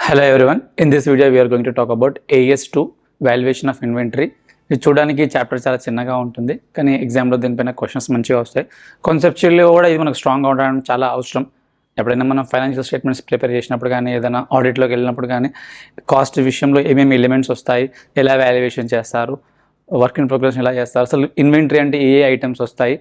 Hello everyone. In this video we are going to talk about AS2 valuation of inventory. ఇది చూడడానికి chapter చాలా చిన్నగా ఉంటుంది, కానీ ఎగ్జామ్లో దీనిపైన క్వశ్చన్స్ మంచిగా వస్తాయి. కాన్సెప్చువల్లీ కూడా ఇది మనకు స్ట్రాంగ్గా ఉండడం చాలా అవసరం. ఎప్పుడైనా మనం ఫైనాన్షియల్ స్టేట్మెంట్స్ ప్రిపేర్ చేసినప్పుడు కానీ, ఏదైనా ఆడిట్లోకి వెళ్ళినప్పుడు కానీ, కాస్ట్ విషయంలో ఏమేమి ఎలిమెంట్స్ వస్తాయి, ఎలా వాల్యుయేషన్ చేస్తారు, వర్క్ ఇన్ ప్రోగ్రెస్ ఎలా చేస్తారు, అసలు ఇన్వెంటరీ అంటే ఏ ఐటమ్స్ వస్తాయి,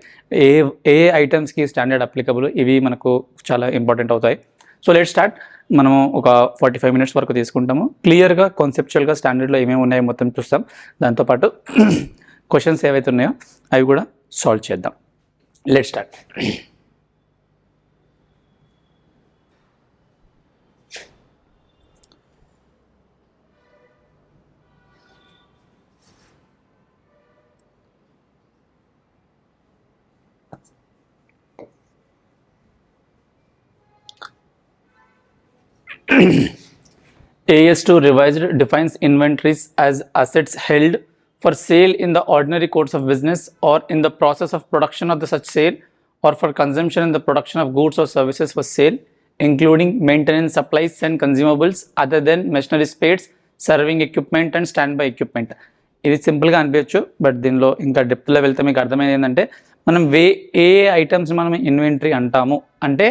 ఏ ఐటమ్స్కి స్టాండర్డ్ అప్లికబుల్, ఇవి మనకు చాలా ఇంపార్టెంట్ అవుతాయి. So let's start. మనము ఒక 45 minutes వరకు తీసుకుంటాము. క్లియర్గా కాన్సెప్చువల్గా స్టాండర్డ్లో ఏమేమి ఉన్నాయో మొత్తం చూస్తాం. దాంతోపాటు క్వశ్చన్స్ ఏవైతే ఉన్నాయో అవి కూడా సాల్వ్ చేద్దాం. Let's start. AS2 revised defines inventories as assets held for sale in the ordinary course of business or in the process of production of the such sale, or for consumption in the production of goods or services for sale, including maintenance supplies and consumables other than machinery spares, serving equipment and standby equipment. ఇది సింపుల్గా అనిపించచ్చు, but దీనిలో ఇంకా డెప్త్లో వెళ్తే మీకు అర్థమైంది ఏంటంటే, మనం ఏ items మనం ఇన్వెంటరీ అంటాము అంటే,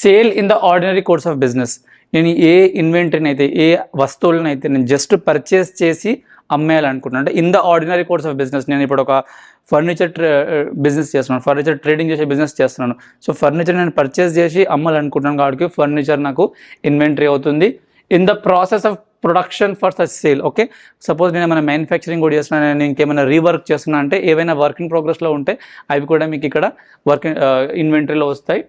sale in the ordinary course of business. నేను ఏ ఇన్వెంటరీని అయితే, ఏ వస్తువులను అయితే నేను జస్ట్ పర్చేస్ చేసి అమ్మేయాలనుకుంటున్నాను అంటే in the ordinary course of business. నేను ఇప్పుడు ఒక ఫర్నిచర్ బిజినెస్ చేస్తున్నాను, ఫర్నిచర్ ట్రేడింగ్ చేసే బిజినెస్ చేస్తున్నాను. సో ఫర్నిచర్ నేను పర్చేస్ చేసి అమ్మాలనుకుంటున్నాను కాబట్టి ఫర్నిచర్ నాకు ఇన్వెంటరీ అవుతుంది. In the process of production for such sale. Okay, suppose నేను ఏమైనా మ్యానుఫ్యాక్చరింగ్ కూడా చేస్తున్నాను, నేను ఇంకేమైనా రీవర్క్ చేస్తున్నా అంటే ఏవైనా వర్కింగ్ ప్రోగ్రెస్లో ఉంటే అవి కూడా మీకు ఇక్కడ ఇన్వెంటరీలో వస్తాయి.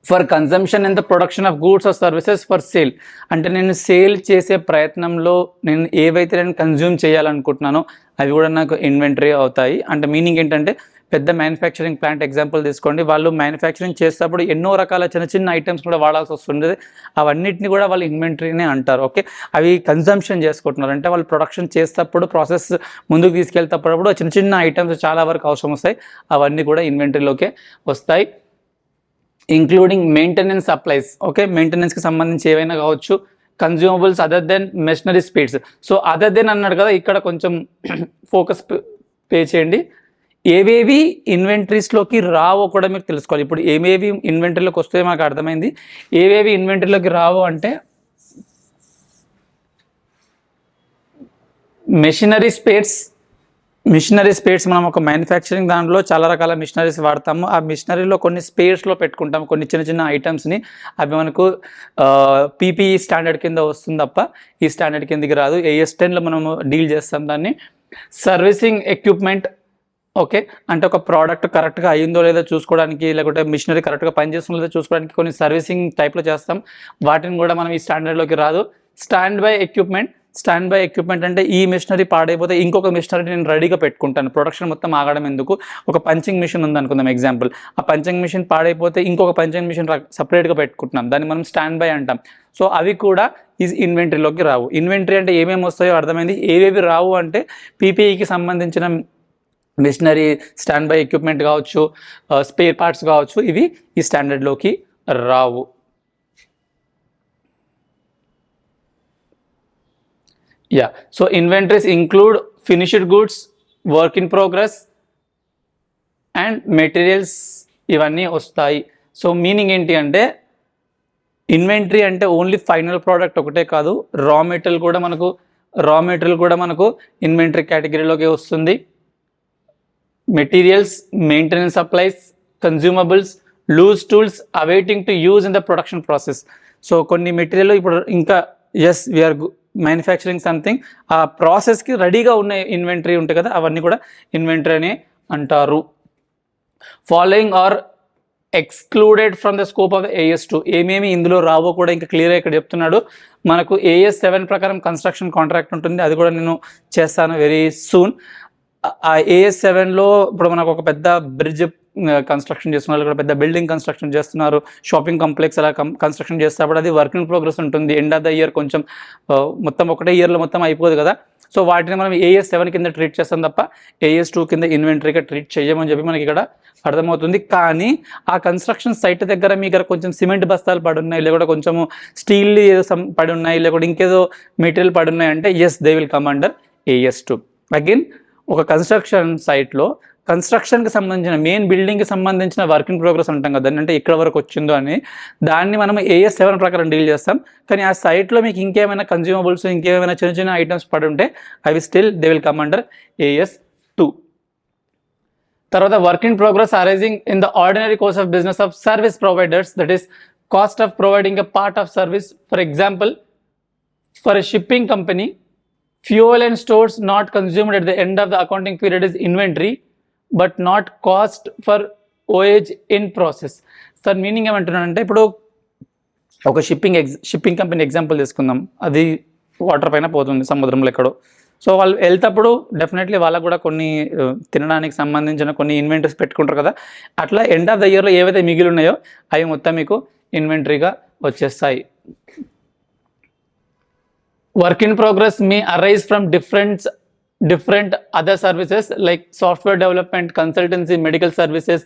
For consumption in the production of goods or services for sale అంటే నేను సేల్ చేసే ప్రయత్నంలో నేను ఏవైతే నేను కన్జ్యూమ్ చేయాలనుకుంటున్నానో అవి కూడా నాకు ఇన్వెంటరీ అవుతాయి. అంటే మీనింగ్ ఏంటంటే, పెద్ద మ్యానుఫ్యాక్చరింగ్ ప్లాంట్ ఎగ్జాంపుల్ తీసుకోండి. వాళ్ళు మ్యానుఫ్యాక్చరింగ్ చేసేటప్పుడు ఎన్నో రకాల చిన్న చిన్న ఐటమ్స్ కూడా వాడాల్సి వస్తుంటుంది. అవన్నిటిని కూడా వాళ్ళు ఇన్వెంటరీనే అంటారు. ఓకే, అవి కన్జంప్షన్ చేసుకుంటున్నారు అంటే వాళ్ళు ప్రొడక్షన్ చేసేటప్పుడు, ప్రాసెస్ ముందుకు తీసుకెళ్తేటప్పుడు చిన్న చిన్న ఐటమ్స్ చాలా వరకు అవసరం వస్తాయి. అవన్నీ కూడా ఇన్వెంటరీలోకే వస్తాయి. Including maintenance supplies. ఓకే, మెయింటెనెన్స్కి సంబంధించి ఏవైనా కావచ్చు. Consumables other than machinery spares. So other than అన్నాడు కదా, ఇక్కడ కొంచెం ఫోకస్ పే చేయండి. ఏవేవి ఇన్వెంటరీస్లోకి రావో కూడా మీరు తెలుసుకోవాలి. ఇప్పుడు ఏవేవి ఇన్వెంటరీలోకి వస్తే మాకు అర్థమైంది. ఏవేవి ఇన్వెంటరీలోకి రావో అంటే, మిషనరీ స్పేర్స్ మనం ఒక మ్యానుఫ్యాక్చరింగ్ దాంట్లో చాలా రకాల మిషనరీస్ వాడతాము. ఆ మిషనరీలో కొన్ని స్పేర్స్లో పెట్టుకుంటాము కొన్ని చిన్న చిన్న ఐటమ్స్ని. అవి మనకు పీపీఈ స్టాండర్డ్ కింద వస్తుంది తప్ప ఈ స్టాండర్డ్ కిందకి రాదు. AS10లో మనము డీల్ చేస్తాం దాన్ని. Servicing equipment. ఓకే, అంటే ఒక ప్రోడక్ట్ కరెక్ట్గా అయ్యిందో లేదో చూసుకోవడానికి, లేకుంటే మిషనరీ కరెక్ట్గా పనిచేస్తుందో లేదో చూసుకోవడానికి కొన్ని సర్వీసింగ్ టైప్లో చేస్తాం. వాటిని కూడా మనం ఈ స్టాండర్డ్లోకి రాదు. స్టాండ్ బై ఎక్విప్మెంట్ అంటే ఈ మిషనరీ పాడైపోతే ఇంకొక మిషనరీ నేను రెడీగా పెట్టుకుంటాను. ప్రొడక్షన్ మొత్తం ఆగడం ఎందుకు. ఒక పంచింగ్ మిషన్ ఉందనుకుందాం ఎగ్జాంపుల్. ఆ పంచింగ్ మిషన్ పాడైపోతే ఇంకొక పంచింగ్ మిషన్ సపరేట్గా పెట్టుకుంటున్నాం, దాన్ని మనం స్టాండ్ బై అంటాం. సో అవి కూడా ఈ ఇన్వెంటరీలోకి రావు. ఇన్వెంటరీ అంటే ఏమేమి వస్తాయో అర్థమైంది. ఏవేవి రావు అంటే పీపీఈకి సంబంధించిన మిషనరీ, స్టాండ్ బై ఎక్విప్మెంట్ కావచ్చు, స్పేర్ పార్ట్స్ కావచ్చు, ఇవి ఈ స్టాండర్డ్లోకి రావు. So inventories include finished goods, work in progress and materials, ఇవన్నీ వస్తాయి. సో మీనింగ్ ఏంటి అంటే, ఇన్వెంటరీ అంటే ఓన్లీ ఫైనల్ ప్రోడక్ట్ ఒకటే కాదు, రా మెటీరియల్ కూడా మనకు ఇన్వెంటరీ కేటగిరీలోకి వస్తుంది. Materials, maintenance supplies, consumables, loose tools awaiting to use in the production process. So కొన్ని మెటీరియల్ ఇప్పుడు ఇంకా వీఆర్ మ్యానుఫ్యాక్చరింగ్ సంథింగ్, ఆ ప్రాసెస్కి రెడీగా ఉన్న ఇన్వెంటరీ ఉంటాయి కదా, అవన్నీ కూడా ఇన్వెంటరీ అని అంటారు. Following are excluded from the scope of AS2. ఏమేమి ఇందులో రావో కూడా ఇంకా క్లియర్గా ఇక్కడ చెప్తున్నాడు. మనకు AS7 ప్రకారం కన్స్ట్రక్షన్ కాంట్రాక్ట్ ఉంటుంది, అది కూడా నేను చేస్తాను వెరీ సూన్. ఆ AS7లో ఇప్పుడు మనకు ఒక పెద్ద బ్రిడ్జ్ కన్స్ట్రక్షన్ చేస్తున్నారు, ఇక్కడ పెద్ద బిల్డింగ్ కన్స్ట్రక్షన్ చేస్తున్నారు, షాపింగ్ కాంప్లెక్స్ అలా కన్స్ట్రక్షన్ చేస్తున్నప్పుడు అది వర్క్ ఇన్ ప్రోగ్రెస్ ఉంటుంది. ఎండ్ ఆఫ్ ద ఇయర్ కొంచెం మొత్తం ఒకటే ఇయర్లో మొత్తం అయిపోదు కదా, సో వాటిని మనం AS7 కింద ట్రీట్ చేస్తాం తప్ప AS2 కింద ఇన్వెంటరీగా ట్రీట్ చేయమని చెప్పి మనకి ఇక్కడ అర్థమవుతుంది. కానీ ఆ కన్స్ట్రక్షన్ సైట్ దగ్గర మీ దగ్గర కొంచెం సిమెంట్ బస్తాలు పడి ఉన్నాయి, లేకపోతే కొంచెము స్టీల్ ఏదో పడి ఉన్నాయి, లేకపోతే ఇంకేదో మెటీరియల్ పడి ఉన్నాయి అంటే they will come under AS2. Again ఒక కన్స్ట్రక్షన్ సైట్లో కన్స్ట్రక్షన్కి సంబంధించిన మెయిన్ బిల్డింగ్కి సంబంధించిన వర్క్ ఇన్ ప్రోగ్రెస్ అంటాం కదా, అంటే ఇక్కడ వరకు వచ్చిందో అని దాన్ని మనం AS7 ప్రకారం డీల్ చేస్తాం. కానీ ఆ సైట్లో మీకు ఇంకేమైనా కన్జ్యూమబుల్స్ ఇంకేమైనా చిన్న చిన్న ఐటమ్స్ పడి ఉంటే అవి still they will come under AS2. తర్వాత work in progress arising in the ordinary course of business of service providers, that is cost of providing a part of service. For example, for a shipping company, fuel and stores not consumed at the end of the accounting period is inventory but not cost for OH in process. Sir meaning ఏమంటున్నానంటే, ఇప్పుడు ఒక shipping company example తీసుకుందాం. అది water పైన పోతుంది సముద్రంలో ఎక్కడో. So వాళ్ళు వెళ్తేప్పుడు డెఫినెట్లీ వాళ్ళకు కూడా కొన్ని తినడానికి సంబంధించిన కొన్ని ఇన్వెంటరీస్ పెట్టుకుంటారు కదా. అట్లా ఎండ్ ఆఫ్ ద ఇయర్లో ఏవైతే మిగిలి ఉన్నాయో అవి మొత్తం మీకు ఇన్వెంటరీగా వచ్చేస్తాయి. Work in progress may arise from different other services like software development, consultancy, medical services,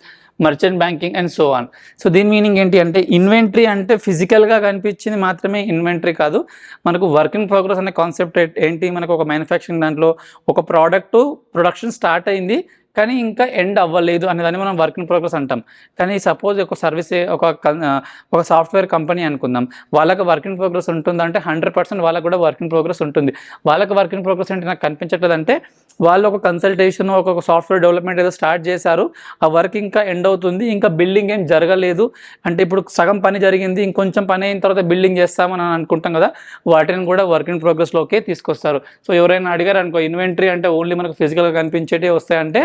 merchant banking and so on. So దీని మీనింగ్ ఏంటి అంటే, ఇన్వెంటరీ అంటే ఫిజికల్గా కనిపించింది మాత్రమే ఇన్వెంటరీ కాదు. మనకు వర్క్ ఇన్ ప్రోగ్రెస్ అనే కాన్సెప్ట్ ఏంటి, మనకు ఒక మ్యానుఫ్యాక్చరింగ్ దాంట్లో ఒక ప్రోడక్ట్ ప్రొడక్షన్ స్టార్ట్ అయింది కానీ ఇంకా ఎండ్ అవ్వలేదు అనేదాన్ని మనం వర్క్ ఇన్ ప్రోగ్రెస్ అంటాం. కానీ సపోజ్ ఒక సర్వీస్ ఒక సాఫ్ట్వేర్ కంపెనీ అనుకుందాం, వాళ్ళకి వర్క్ ఇన్ ప్రోగ్రెస్ ఉంటుందంటే 100% వాళ్ళకు కూడా వర్క్ ఇన్ ప్రోగ్రెస్ ఉంటుంది. వాళ్ళకి వర్క్ ఇన్ ప్రోగ్రెస్ అంటే నాకు కనిపించట్లేదు అంటే వాళ్ళు ఒక కన్సల్టేషన్ ఒక సాఫ్ట్వేర్ డెవలప్మెంట్ ఏదో స్టార్ట్ చేశారు, ఆ వర్క్ ఇంకా ఎండ్ అవుతుంది, ఇంకా బిల్డింగ్ ఏం జరగలేదు అంటే ఇప్పుడు సగం పని జరిగింది ఇంకొంచెం పని అయిన తర్వాత బిల్డింగ్ చేస్తామని అనుకుంటాం కదా, వాటిని కూడా వర్క్ ఇన్ ప్రోగ్రెస్లోకే తీసుకొస్తారు. సో ఎవరైనా అడిగారు అనుకో, ఇన్వెంటరీ అంటే ఓన్లీ మనకు ఫిజికల్గా కనిపించేటే వస్తాయంటే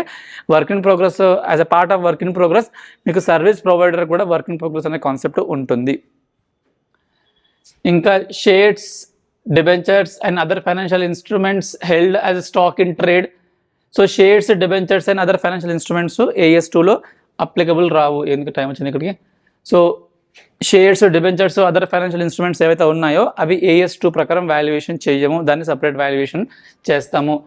work in progress as a part of work in progress మీకు సర్వీస్ ప్రొవైడర్ కూడా వర్క్ ఇన్ ప్రోగ్రెస్ అనే కాన్సెప్ట్ ఉంటుంది. ఇంకా shares, debentures and other financial instruments held as stock in trade. So shares, debentures and other financial instruments AS2లో applicable రావు. ఎందుకు time వచ్చింది ఇక్కడికి. So shares, debentures, other financial instruments ఏవైతే ఉన్నాయో అవి AS2 ప్రకారం వాల్యుయేషన్ చేయము, దాన్ని సపరేట్ వాల్యుయేషన్ చేస్తాము.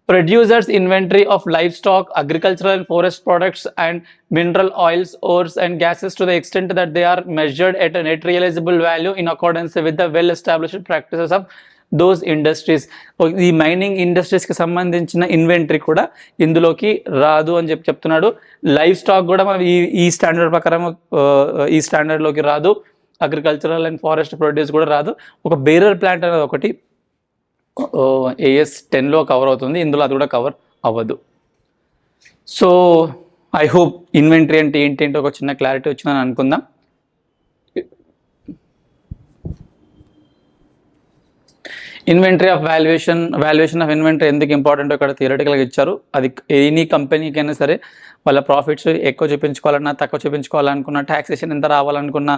Producers inventory of livestock, agricultural and forest products and mineral oils, ores and gases to the extent that they are measured at a net realizable value in accordance with the well established practices of those industries. ఈ mining ఇండస్ట్రీస్కి సంబంధించిన inventory కూడా ఇందులోకి రాదు అని చెప్తున్నాడు. Live stock కూడా మనం ఈ స్టాండర్డ్ ప్రకారం ఈ స్టాండర్డ్లోకి రాదు. అగ్రికల్చరల్ అండ్ ఫారెస్ట్ ప్రొడ్యూస్ కూడా రాదు. ఒక బేరర్ ప్లాంట్ అనేది ఒకటి AS10లో కవర్ అవుతుంది, ఇందులో అది కూడా కవర్ అవ్వదు. సో ఐ హోప్ ఇన్వెంటరీ అంటే ఏంటంటే ఒక చిన్న క్లారిటీ వచ్చిందని అనుకుందాం. Inventory of valuation of inventory ఎందుకు ఇంపార్టెంట్ ఇక్కడ థియరిటికల్గా ఇచ్చారు. అది ఎనీ కంపెనీకైనా సరే వాళ్ళ ప్రాఫిట్స్ ఎక్కువ చూపించుకోవాలన్నా తక్కువ చూపించుకోవాలనుకున్నా, ట్యాక్సేషన్ ఎంత రావాలనుకున్నా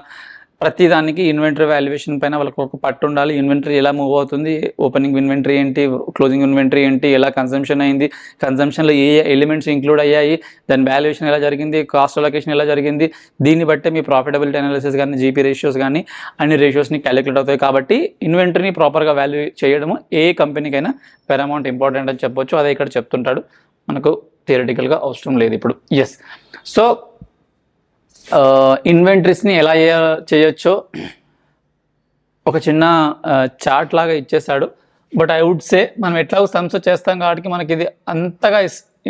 ప్రతి దానికి ఇన్వెంటరీ వాల్యుయేషన్ పైన వాళ్ళకి ఒక పట్టు ఉండాలి. ఇన్వెంటరీ ఎలా మూవ్ అవుతుంది, ఓపెనింగ్ ఇన్వెంటరీ ఏంటి, క్లోజింగ్ ఇన్వెంటరీ ఏంటి, ఎలా కన్సంప్షన్ అయింది, కన్సంప్షన్లో ఏ ఎలిమెంట్స్ ఇంక్లూడ్ అయ్యాయి, దాని వాల్యుయేషన్ ఎలా జరిగింది, కాస్ట్ అలొకేషన్ ఎలా జరిగింది, దీన్ని బట్టే మీ ప్రాఫిటబిలిటీ అనాలిసిస్ కానీ జీపీ రేషియోస్ కానీ అన్ని రేషియోస్ని క్యాలిక్యులేట్ అవుతాయి. కాబట్టి ఇన్వెంటరీని ప్రాపర్గా వాల్యూ చేయడము ఏ కంపెనీకైనా పెరమౌంట్ ఇంపార్టెంట్ అని చెప్పొచ్చు. అదే ఇక్కడ చెప్తుంటాడు, మనకు థియరిటికల్గా అవసరం లేదు ఇప్పుడు. ఎస్, సో ఇన్వెంటరీస్ని ఎలా చేయొచ్చో ఒక చిన్న చార్ట్ లాగా ఇచ్చేసాడు. బట్ ఐ వుడ్ సే మనం ఎట్లాగో సమ్స్ చేస్తాం కాబట్టి మనకి ఇది అంతగా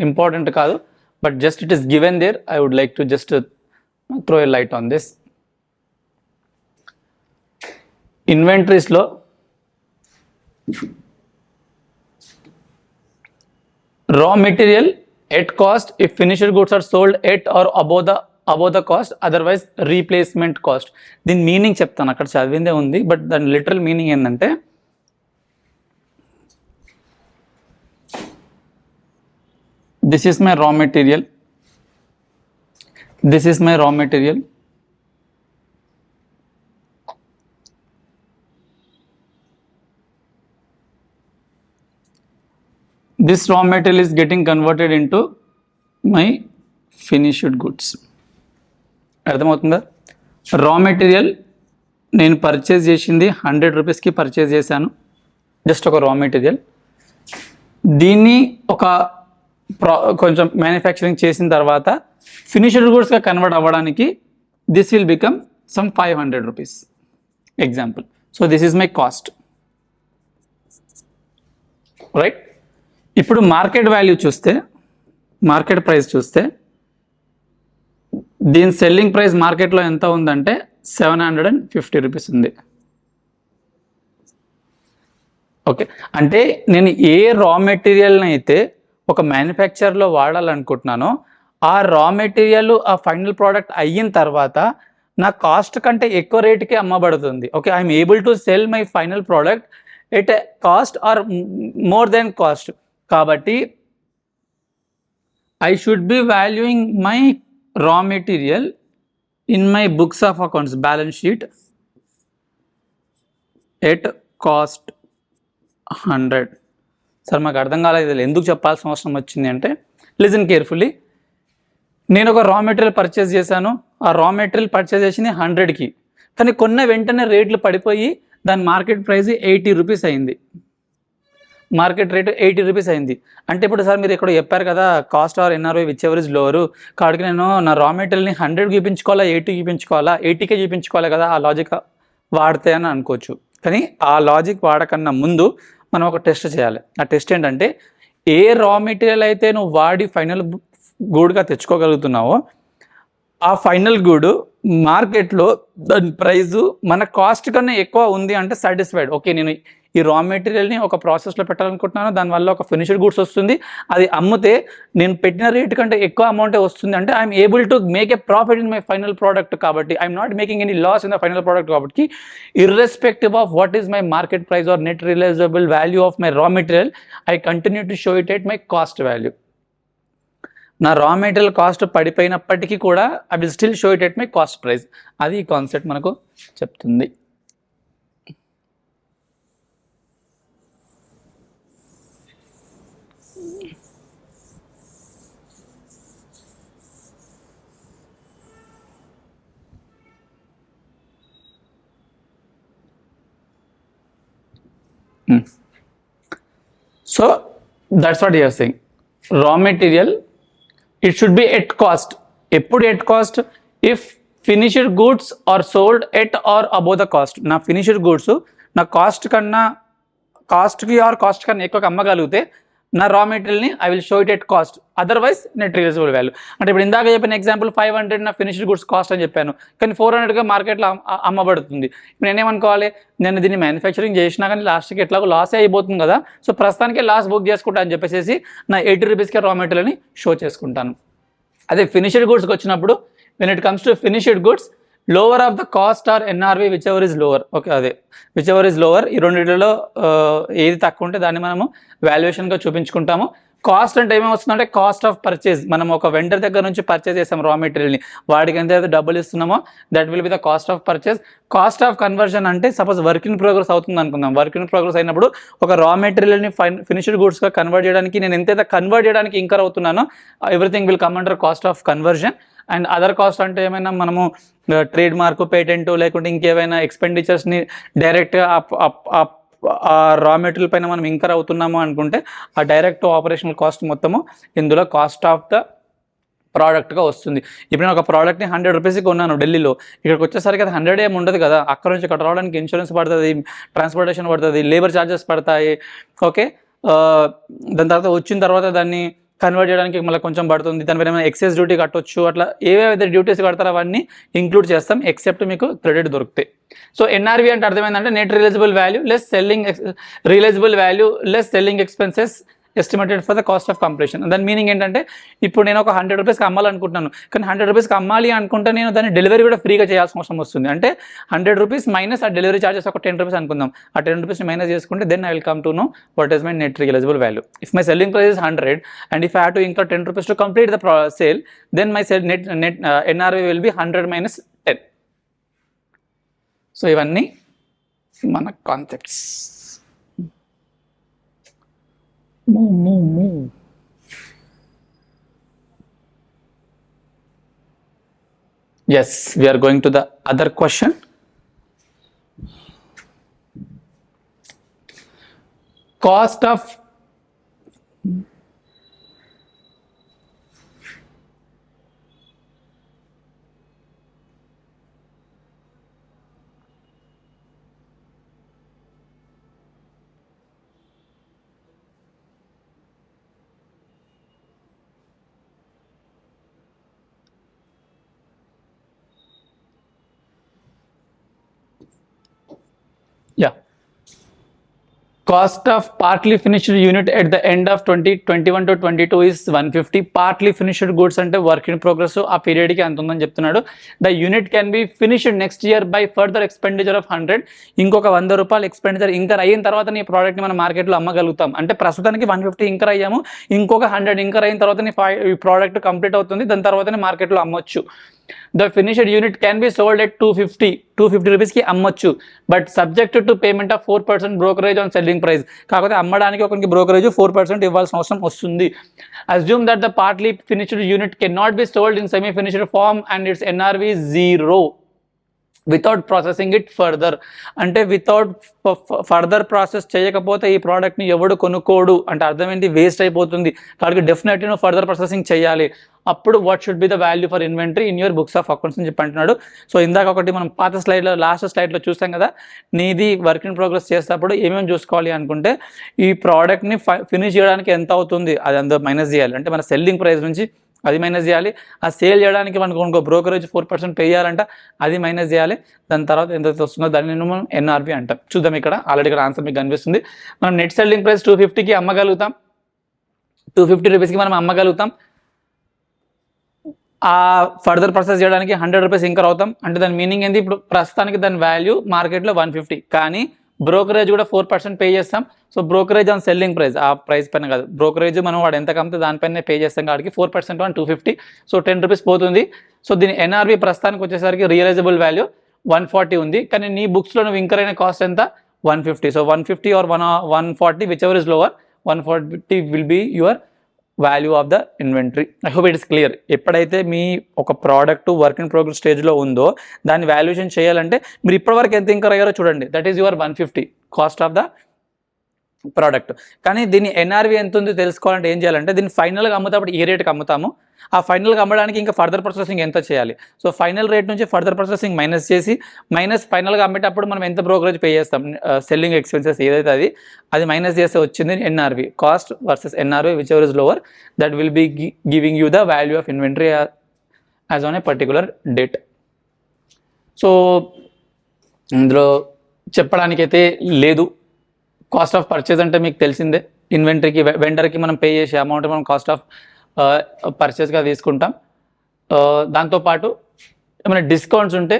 ఇంపార్టెంట్ కాదు. But just it is given there. I would like to just throw a light on this. ఇన్వెంటరీస్లో raw material at cost if finished goods are sold at or above the cost, otherwise replacement cost. దీని meaning చెప్తాను, అక్కడ చదివిందే ఉంది but దాని literal meaning ఏంటంటే, this is my raw material, this is my raw material, this raw material is getting converted into my finished goods. అర్థమవుతుందా? Raw material నేను purchase చేసింది 100 రూపీస్కి పర్చేజ్ చేశాను, జస్ట్ ఒక రా మెటీరియల్. దీన్ని ఒక కొంచెం మ్యానుఫ్యాక్చరింగ్ చేసిన తర్వాత ఫినిష్డ్ గూడ్స్గా కన్వర్ట్ అవ్వడానికి this will become some 500 rupees example. So this is my cast, right. ఇప్పుడు మార్కెట్ వాల్యూ చూస్తే, మార్కెట్ ప్రైస్ చూస్తే దీని సెల్లింగ్ ప్రైస్ మార్కెట్లో ఎంత ఉందంటే 750 రూపీస్ ఉంది. ఓకే, అంటే నేను ఏ రా మెటీరియల్ని అయితే ఒక మ్యానుఫ్యాక్చర్లో వాడాలనుకుంటున్నానో ఆ రా మెటీరియల్ ఆ ఫైనల్ ప్రోడక్ట్ అయిన తర్వాత నా కాస్ట్ కంటే ఎక్కువ రేటుకి అమ్మబడుతుంది. Okay, I'm able to sell my final product at cost or more then cost. కాబట్టి I should be valuing my raw material in my books of accounts balance sheet at cost 100. Sir మాకు అర్థం కాలేదు, ఎందుకు చెప్పాల్సిన అవసరం వచ్చింది అంటే, listen carefully. నేను ఒక రా మెటీరియల్ పర్చేస్ చేశాను, ఆ రా మెటీరియల్ పర్చేస్ చేసింది 100కి, కానీ కొన్న వెంటనే రేట్లు పడిపోయి దాని మార్కెట్ ప్రైస్ 80 రూపీస్ అయింది. మార్కెట్ రేటు 80 రూపీస్ అయింది అంటే, ఇప్పుడు సార్ మీరు ఇక్కడ చెప్పారు కదా cost or NRV whichever is lower, కాబట్టి నేను నా రా మెటీరియల్ని 100కి చూపించుకోవాలా 80కి చూపించుకోవాలా, 80కే చూపించుకోవాలి కదా, ఆ లాజిక్ వాడితే అని అనుకోవచ్చు. కానీ ఆ లాజిక్ వాడకన్నా ముందు మనం ఒక టెస్ట్ చేయాలి. ఆ టెస్ట్ ఏంటంటే, ఏ రా మెటీరియల్ అయితే నువ్వు వాడి ఫైనల్ గూడ్గా తెచ్చుకోగలుగుతున్నావో ఆ ఫైనల్ గూడు మార్కెట్లో దాని ప్రైజు మన కాస్ట్ కన్నా ఎక్కువ ఉంది అంటే సాటిస్ఫైడ్. ఓకే, నేను ఈ రా మెటీరియల్ని ఒక ప్రాసెస్లో పెట్టాలనుకుంటున్నాను, దానివల్ల ఒక ఫినిష్డ్ గూడ్స్ వస్తుంది, అది అమ్మితే నేను పెట్టిన రేట్ కంటే ఎక్కువ అమౌంటే వస్తుంది అంటే I'm able to make a profit in my final product. కాబట్టి I'm not making any loss in the final product. కాబట్టి irrespective of what is my market price or net realisable value of my raw material, I continue to show it at my cost value. నా raw material cost పడిపోయినప్పటికీ కూడా I will still show it at my cost price. అది ఈ concept మనకు చెప్తుంది. So that's what you are saying. Raw material, it should be at cost. Eppudu at cost? If finished goods are sold at or above the cost. Na finished goods na cost kanna ఎక్కువ అమ్మగలిగితే నా రా మెటీరియల్ని I will show it at cost, otherwise net realisable value. అంటే ఇప్పుడు ఇందాక చెప్పిన example 500 నా finished goods cost అని చెప్పాను, కానీ 400గా మార్కెట్లో అమ్మబడుతుంది. ఇప్పుడు నేనేమనుకోవాలి, నేను దీన్ని మ్యానుఫ్యాక్చరింగ్ చేసినా కానీ లాస్ట్కి ఎట్లాగో లాసే అయిపోతుంది కదా, సో ప్రస్తుతానికి లాస్ బుక్ చేసుకుంటా అని చెప్పేసి నా 80 రూపీస్కే రా మెటీరియల్ని షో చేసుకుంటాను. అదే ఫినిష్డ్ గుడ్స్కి వచ్చినప్పుడు, when it comes to finished goods, lower of the cost or NRV whichever is lower. Okay, అదే విచ్ ఎవర్ ఇస్ లోవర్, ఈ రెండింటిలో ఏది తక్కువ ఉంటే దాన్ని మనము వాల్యుయేషన్గా చూపించుకుంటాము. కాస్ట్ అంటే ఏమేమి వస్తుందంటే కాస్ట్ ఆఫ్ పర్చేజ్. మనం ఒక వెండర్ దగ్గర నుంచి పర్చేజ్ చేసాం రా మెటీరియల్ని, వాడికి ఎంత అయితే డబ్బులు ఇస్తున్నామో that will be the cost of purchase. Cost of conversion అంటే సపోజ్ వర్క్ ఇన్ ప్రోగ్రెస్ అవుతుంది అనుకుందాం. వర్క్ ఇన్ ప్రోగ్రెస్ అయినప్పుడు ఒక రా మెటీరియల్ని ఫినిష్డ్ గూడ్స్గా కన్వర్ట్ చేయడానికి నేను ఎంతైతే కన్వర్ట్ చేయడానికి ఇంకర్ అవుతున్నానో everything will come under cost of conversion. And other cost అంటే ఏమైనా మనము ట్రేడ్ మార్క్, పేటెంట్, లేకుంటే ఇంకేమైనా ఎక్స్పెండిచర్స్ని డైరెక్ట్గా ఆ రా మెటీరియల్ పైన మనం ఇంకర్ అవుతున్నాము అనుకుంటే ఆ డైరెక్ట్ ఆపరేషనల్ కాస్ట్ మొత్తము ఇందులో కాస్ట్ ఆఫ్ ద ప్రోడక్ట్గా వస్తుంది. ఇప్పుడు నేను ఒక ప్రోడక్ట్ని 100 రూపీస్కి కొన్నాను ఢిల్లీలో, ఇక్కడికి వచ్చేసరికి అది 100 ఏమి ఉండదు కదా, అక్కడ నుంచి ఇక్కడ రావడానికి ఇన్సూరెన్స్ పడుతుంది, ట్రాన్స్పోర్టేషన్ పడుతుంది, లేబర్ ఛార్జెస్ పడతాయి. ఓకే, దాని తర్వాత వచ్చిన తర్వాత దాన్ని కన్వర్ట్ చేయడానికి మళ్ళీ కొంచెం పడుతుంది, దానిపైన ఏమైనా ఎక్సైజ్ డ్యూటీ కట్టొచ్చు, అట్లా ఏవేవైతే డ్యూటీస్ కడతారో అవన్నీ ఇంక్లూడ్ చేస్తాం ఎక్సెప్ట్ మీకు క్రెడిట్ దొరుకుతాయి. సో ఎన్ఆర్వి అంటే అర్థమైందంటే net realisable value less selling realisable value less selling expenses estimated for the cost of completion. దాని మీనింగ్ ఏంటంటే, ఇప్పుడు నేను ఒక 100 రూపీస్కి అమ్మాలనుకుంటున్నాను, కానీ 100 రూపీస్కి అమ్మాలి అనుకుంటే నేను దాన్ని డెలివరీ కూడా ఫ్రీగా చేయాల్సిన అవసరం వస్తుంది. అంటే 100 రూపీస్ మైనస్ ఆ డెలివరీ ఛార్జెస్ ఒక 10 రూపీస్ అనుకుందాం, ఆ 10 రూపీస్ని మైనస్ చేసుకుంటే then I will come to know what is my net realisable value. If my selling price is 100 and if I have to incur 10 rupees to complete the sale, then my net NRV will be 100 minus 10. So ఇవన్నీ మన concepts. Yes, we are going to the other question. Cost of Yeah. Cost of partly finished unit at the end of 2021 to 22 is 150. Partly finished goods అంటే work in progress ఆ పీరియడ్కి అంత ఉందని చెప్తున్నాడు. The unit can be finished next year by further expenditure of 100. ఇంకొక 100 రూపాయలు expenditure incur అయిన తర్వాత నీ ప్రోడక్ట్ని మనం మార్కెట్లో అమ్మగలుగుతాం. అంటే ప్రస్తుతానికి 150 ఇంకర్ అయ్యాము, ఇంకొక 100 ఇంకర్ అయిన తర్వాత ఈ ప్రోడక్ట్ కంప్లీట్ అవుతుంది, దాని తర్వాతనే మార్కెట్లో అమ్మొచ్చు. The finished unit can be sold at 250 rupees కి అమ్మొచ్చు, but subject to payment of 4% brokerage on selling price. కాకపోతే అమ్మడానికి ఒకరికి బ్రోకరేజ్ 4% ఇవ్వాల్సిన అవసరం వస్తుంది. Assume that the partly finished unit can not be sold in semi finished form and its NRV 0 without processing it further. అంటే without further process చేయకపోతే ఈ ప్రోడక్ట్ని ఎవడు కొనుక్కోడు. అంటే అర్థం ఏంటి, వేస్ట్ అయిపోతుంది. కాబట్టి డెఫినెట్లీ నువ్వు ఫర్దర్ ప్రాసెసింగ్ చేయాలి. అప్పుడు what should be the value for inventory in your books of accounts అని చెప్పి అంటున్నాడు. సో ఇందాక ఒకటి మనం పాత స్లైడ్లో లాస్ట్ స్లైడ్లో చూసాం కదా, నీది వర్క్ ఇన్ ప్రోగ్రెస్ చేసేటప్పుడు ఏమేమి చూసుకోవాలి అనుకుంటే ఈ ప్రోడక్ట్ని ఫినిష్ చేయడానికి ఎంత అవుతుంది అది అందులో మైనస్ చేయాలి. అంటే మన సెల్లింగ్ ప్రైస్ నుంచి అది మైనస్ చేయాలి. ఆ సేల్ చేయడానికి మనకు ఇంకో బ్రోకరేజ్ 4% పే చేయాలంట, అది మైనస్ చేయాలి. దాని తర్వాత ఎంత వస్తుందో దాన్ని మనం ఎన్ఆర్బి అంటాం. చూద్దాం, ఇక్కడ ఆల్రెడీ ఇక్కడ ఆన్సర్ మీకు కనిపిస్తుంది. మనం నెట్ సెల్లింగ్ ప్రైస్ 250కి అమ్మగలుగుతాం, 250 రూపీస్కి మనం అమ్మగలుగుతాం. ఆ ఫర్దర్ ప్రాసెస్ చేయడానికి 100 రూపీస్ ఇంకర్ అవుతాం. అంటే దాని మీనింగ్ ఏంటి, ఇప్పుడు ప్రస్తుతానికి దాని వాల్యూ మార్కెట్లో 150, కానీ బ్రోకరేజ్ కూడా 4% పే చేస్తాం. So brokerage on selling price, ఆ ప్రైస్ పైన కాదు, బ్రోకరేజ్ మనం వాడు ఎంత కమ్మితే దానిపైన పే చేస్తాం కాబట్టి 4% ఆన్ 250, సో 10 రూపీస్ పోతుంది. సో దీని ఎన్ఆర్బి ప్రస్తుతానికి వచ్చేసరికి రియలైజబుల్ వాల్యూ 140 ఉంది, కానీ నీ బుక్స్లో నువ్వు ఇంకర్ అయిన కాస్ట్ ఎంత 150. So 150 or 140 whichever is lower, 140 will be your value of the inventory. I hope it is clear. ఎప్పుడైతే మీ ఒక ప్రోడక్ట్ వర్క్ ఇన్ ప్రోగ్రెస్ స్టేజ్లో ఉందో దాన్ని వాల్యుయేషన్ చేయాలంటే మీరు ఇప్పటివరకు ఎంత ఇంకర్ అయ్యారో చూడండి, that is your 150 cost of the product. కానీ దీన్ని ఎన్ఆర్వి ఎంత ఉంది తెలుసుకోవాలంటే ఏం చేయాలంటే, దీన్ని ఫైనల్గా అమ్ముతాప్పుడు ఏ రేట్కి అమ్ముతాము, ఆ ఫైనల్గా అమ్మడానికి ఇంకా ఫర్దర్ ప్రాసెసింగ్ ఎంత చేయాలి. సో ఫైనల్ రేట్ నుంచి ఫర్దర్ ప్రాసెసింగ్ మైనస్ చేసి మైనస్ ఫైనల్గా అమ్మేటప్పుడు మనం ఎంత బ్రోకరేజ్ పే చేస్తాం, సెల్లింగ్ ఎక్స్పెన్సెస్ ఏదైతే అది మైనస్ చేస్తే వచ్చింది NRV, cost versus NRV whichever is lower, that will be giving you the value of inventory as on a particular date. So ఇందులో చెప్పడానికైతే లేదు. కాస్ట్ ఆఫ్ పర్చేజ్ అంటే మీకు తెలిసిందే, ఇన్వెంటరీకి వెండర్కి మనం పే చేసే అమౌంట్ మనం కాస్ట్ ఆఫ్ పర్చేస్గా తీసుకుంటాం. దాంతోపాటు ఏమైనా డిస్కౌంట్స్ ఉంటే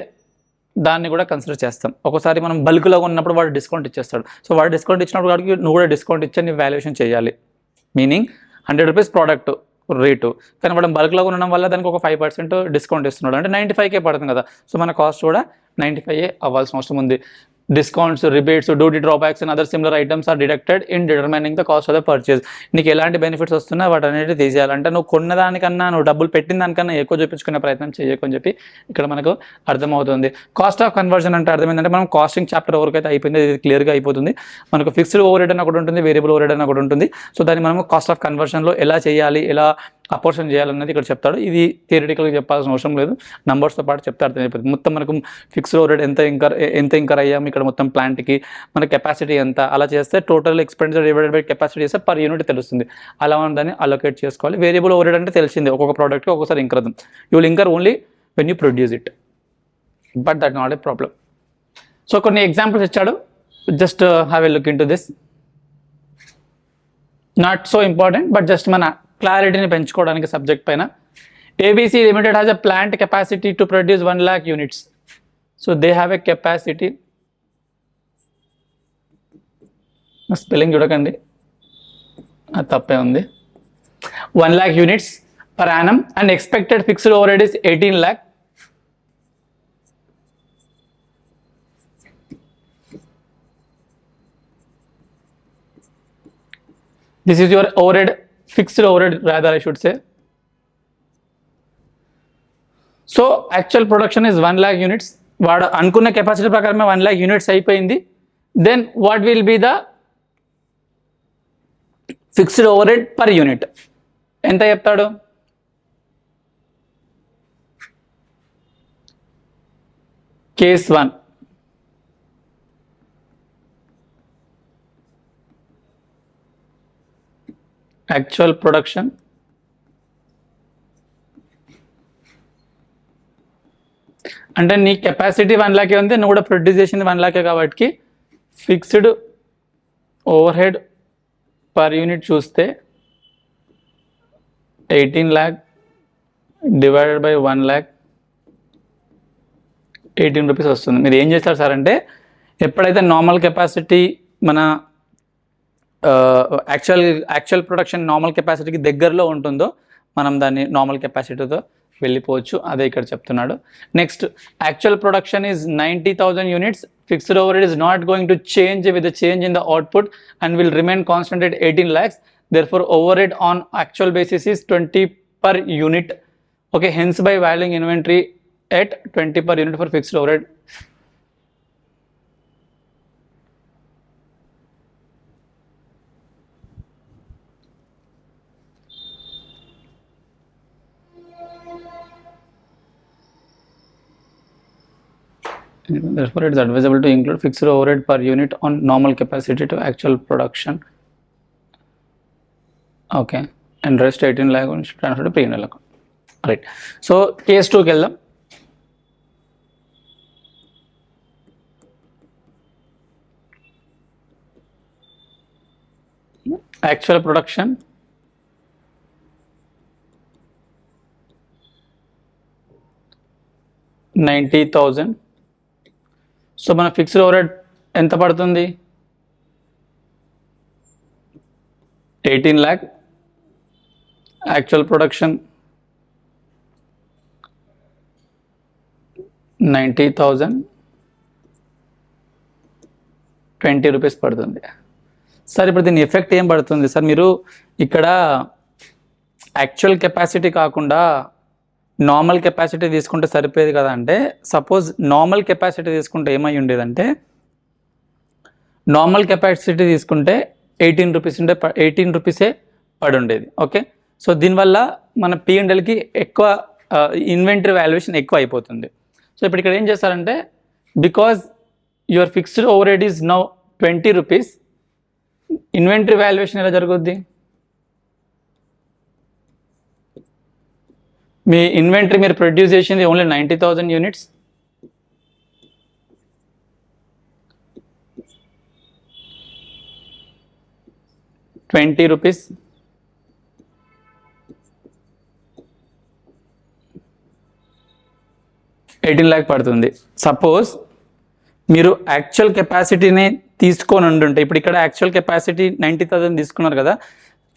దాన్ని కూడా కన్సిడర్ చేస్తాం. ఒకసారి మనం బల్క్లో ఉన్నప్పుడు వాడు డిస్కౌంట్ ఇచ్చేస్తాడు. సో వాడు డిస్కౌంట్ ఇచ్చినప్పుడు వాడికి నువ్వు కూడా డిస్కౌంట్ ఇచ్చి నీ వాల్యుయేషన్ చేయాలి. మీనింగ్ 100 రూపీస్ ప్రోడక్ట్ రేటు, కానీ వాడు బల్క్లో ఉండడం వల్ల దానికి ఒక 5% డిస్కౌంట్ ఇస్తున్నాడు, అంటే 95K పడుతుంది కదా. సో మన కాస్ట్ కూడా 95 అవ్వాల్సిన అవసరం ఉంది. Discounts, rebates, duty drawbacks and other similar items are deducted in determining the cost of the purchase. నీకు ఎలాంటి బెనిఫిట్స్ వస్తున్నా వాటి అనేది తీసేయాలంటే నువ్వు కొన్న దానికన్నా నువ్వు డబ్బులు పెట్టిన దానికన్నా ఎక్కువ చూపించుకునే ప్రయత్నం చేయకు అని చెప్పి ఇక్కడ మనకు అర్థమవుతుంది. కాస్ట్ ఆఫ్ కన్వర్జన్ అంటే అర్థం ఏంటంటే మనం కాస్టింగ్ చాప్టర్ ఎవరికైతే అయిపోయిందో ఇది క్లియర్గా అయిపోతుంది. మనకు ఫిక్స్డ్ ఓవర్ హెడ్ అని ఒకటి ఉంటుంది, వేరియబుల్ ఓవర్ హెడ్ అని ఒకటి ఉంటుంది. సో దాన్ని మనం కాస్ట్ ఆఫ్ కన్వర్షన్లో ఎలా చేయాలి, ఎలా అపోర్షన్ చేయాలన్నది ఇక్కడ చెప్తాడు. ఇది థియరిటికల్గా చెప్పాల్సిన అవసరం లేదు, నంబర్స్తో పాటు చెప్తే అర్థమైపోతుంది. మొత్తం మనకు ఫిక్స్డ్ ఓవర్ హెడ్ ఎంత ఇంకర్ అయ్యాము, ఇక్కడ మొత్తం ప్లాంట్కి మన కెపాసిటీ ఎంత, అలా చేస్తే total expenditure divided by capacity చేస్తే పర్ యూనిట్ తెలుస్తుంది. అలా మనం దాన్ని అలొకేట్ చేసుకోవాలి. వేరియబుల్ ఓవర్ హెడ్ అంటే తెలిసిందే, ఒక్కొక్క ప్రోడక్ట్కి ఒక్కొక్కసారి ఇంకర్ అవుతుంది. You will incur only when you produce it, but that not a problem. So కొన్ని ఎగ్జాంపుల్స్ ఇచ్చాడు, just have a look in to this. Not so important, but just మన క్లారిటీని పెంచుకోవడానికి సబ్జెక్ట్ పైన. ABC Limited has a plant capacity to produce 1 lakh units. So they have a capacity, spelling చూడకండి తప్పే ఉంది, 1 lakh units per annum and expected fixed overhead is 18 lakh. This is your overhead, fixed overhead rather I should say. So actual production is 1 lakh units. వాడు అనుకున్న capacity ప్రకారమే 1 lakh units అయిపోయింది. Then what will be the fixed overhead per unit ఎంత చెప్తాడు? Case 1, actual production అంటే నీ capacity 1 lakh ఉంది, నువ్వు కూడా ప్రొడ్యూస్ చేసింది 1 lakh కాబట్టి fixed over head per unit చూస్తే 18 lakh divided by 1 lakh 18 rupees వస్తుంది. మీరు ఏం చేస్తారు సార్ అంటే ఎప్పుడైతే నార్మల్ కెపాసిటీ మన యాక్చువల్ ప్రొడక్షన్ నార్మల్ కెపాసిటీకి దగ్గరలో ఉంటుందో మనం దాన్ని నార్మల్ కెపాసిటీతో వెళ్ళిపోవచ్చు. అదే ఇక్కడ చెప్తున్నాడు. Next, actual production is 90,000 units. Fixed over head is not going to change with the change in the output and will remain constant at 18 lakhs. Therefore, overhead on actual basis is 20 per unit. Okay, hence by valuing inventory at 20 per unit for fixed overhead. Therefore, it is advisable to include fixed overhead per unit on normal capacity to actual production. Okay, and rest 18 lakh transfer to P&L account. Right. So case 2 కి వెళ్దాం. Actual production 90,000. So మన fixed over head ఎంత పడుతుంది? 18 lakh. Actual production 90,000, 20 rupees పడుతుంది. Sir ఇప్పుడు దీని effect ఏం పడుతుంది సార్? మీరు ఇక్కడ యాక్చువల్ కెపాసిటీ కాకుండా నార్మల్ కెపాసిటీ తీసుకుంటే సరిపోయేది కదా అంటే, సపోజ్ నార్మల్ కెపాసిటీ తీసుకుంటే ఏమై ఉండేదంటే, నార్మల్ కెపాసిటీ తీసుకుంటే 18 రూపీస్ ఉంటే 18 రూపీసే పడి ఉండేది. ఓకే, సో దీనివల్ల మన P&Lకి ఎక్కువ ఇన్వెంటరీ వాల్యుయేషన్ ఎక్కువ అయిపోతుంది. సో ఇప్పుడు ఇక్కడ ఏం చేస్తారంటే, because your fixed over head is now 20 rupees, inventory valuation ఎలా జరుగుద్ది? మీ ఇన్వెంటరీ మీరు ప్రొడ్యూస్ చేసింది ఓన్లీ 90,000 యూనిట్స్. ₹20 18 lakh పడుతుంది. సపోజ్ మీరు యాక్చువల్ కెపాసిటీని తీసుకొని ఉండుంటే, ఇప్పుడు ఇక్కడ యాక్చువల్ కెపాసిటీ 90,000 తీసుకున్నారు కదా,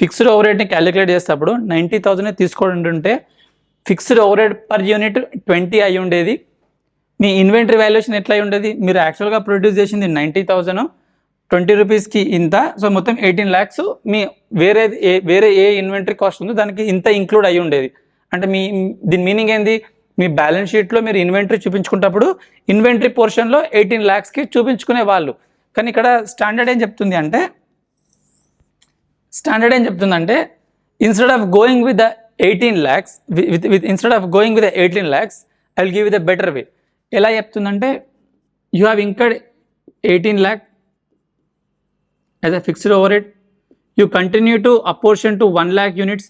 ఫిక్స్డ్ ఓవర్ హెడ్ని క్యాలిక్యులేట్ చేసేటప్పుడు 90,000 తీసుకొని ఉండుంటే fixed over head per unit 20 అయి ఉండేది. మీ ఇన్వెంటరీ వాల్యుయేషన్ ఎట్లా అయి ఉండేది? మీరు యాక్చువల్గా ప్రొడ్యూస్ చేసింది 90,000, 20 రూపీస్కి ఇంత, సో మొత్తం 18 lakhs. మీ వేరే ఏ ఇన్వెంటరీ కాస్ట్ ఉందో దానికి ఇంత ఇంక్లూడ్ అయి ఉండేది. అంటే దీని మీనింగ్ ఏంది? మీ బ్యాలెన్స్ షీట్లో మీరు ఇన్వెంటరీ చూపించుకున్నప్పుడు ఇన్వెంటరీ పోర్షన్లో 18 lakhsకి చూపించుకునే వాళ్ళు. కానీ ఇక్కడ స్టాండర్డ్ ఏం చెప్తుంది అంటే, instead of going with the 18 lakhs, instead of going with the 18 lakhs, I will give you the better way. ఎలా చెప్తుందంటే, you have incurred 18 lakh as a fixed overhead. You continue to apportion to 1 lakh units.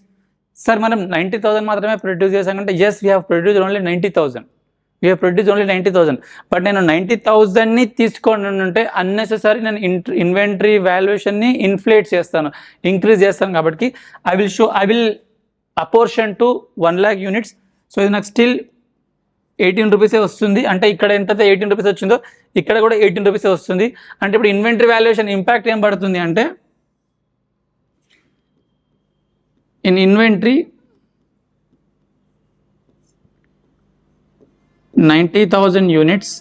Sir మనం 90,000 మాత్రమే produce చేసామంటే, yes, we have produced only 90,000. But నేను 90,000ని తీసుకొని ఉంటే unnecessary నేను inventory వాల్యుయేషన్ని increase చేస్తాను కాబట్టి I will apportioned to 1 lakh units. So ఇది నాకు స్టిల్ 18 రూపీసే వస్తుంది. అంటే ఇక్కడ ఎంతైతే 18 రూపీస్ వచ్చిందో ఇక్కడ కూడా 18 రూపీసే వస్తుంది. అంటే ఇప్పుడు ఇన్వెంటరీ వాల్యుయేషన్ ఇంపాక్ట్ ఏం పడుతుంది అంటే, in inventory 90,000 units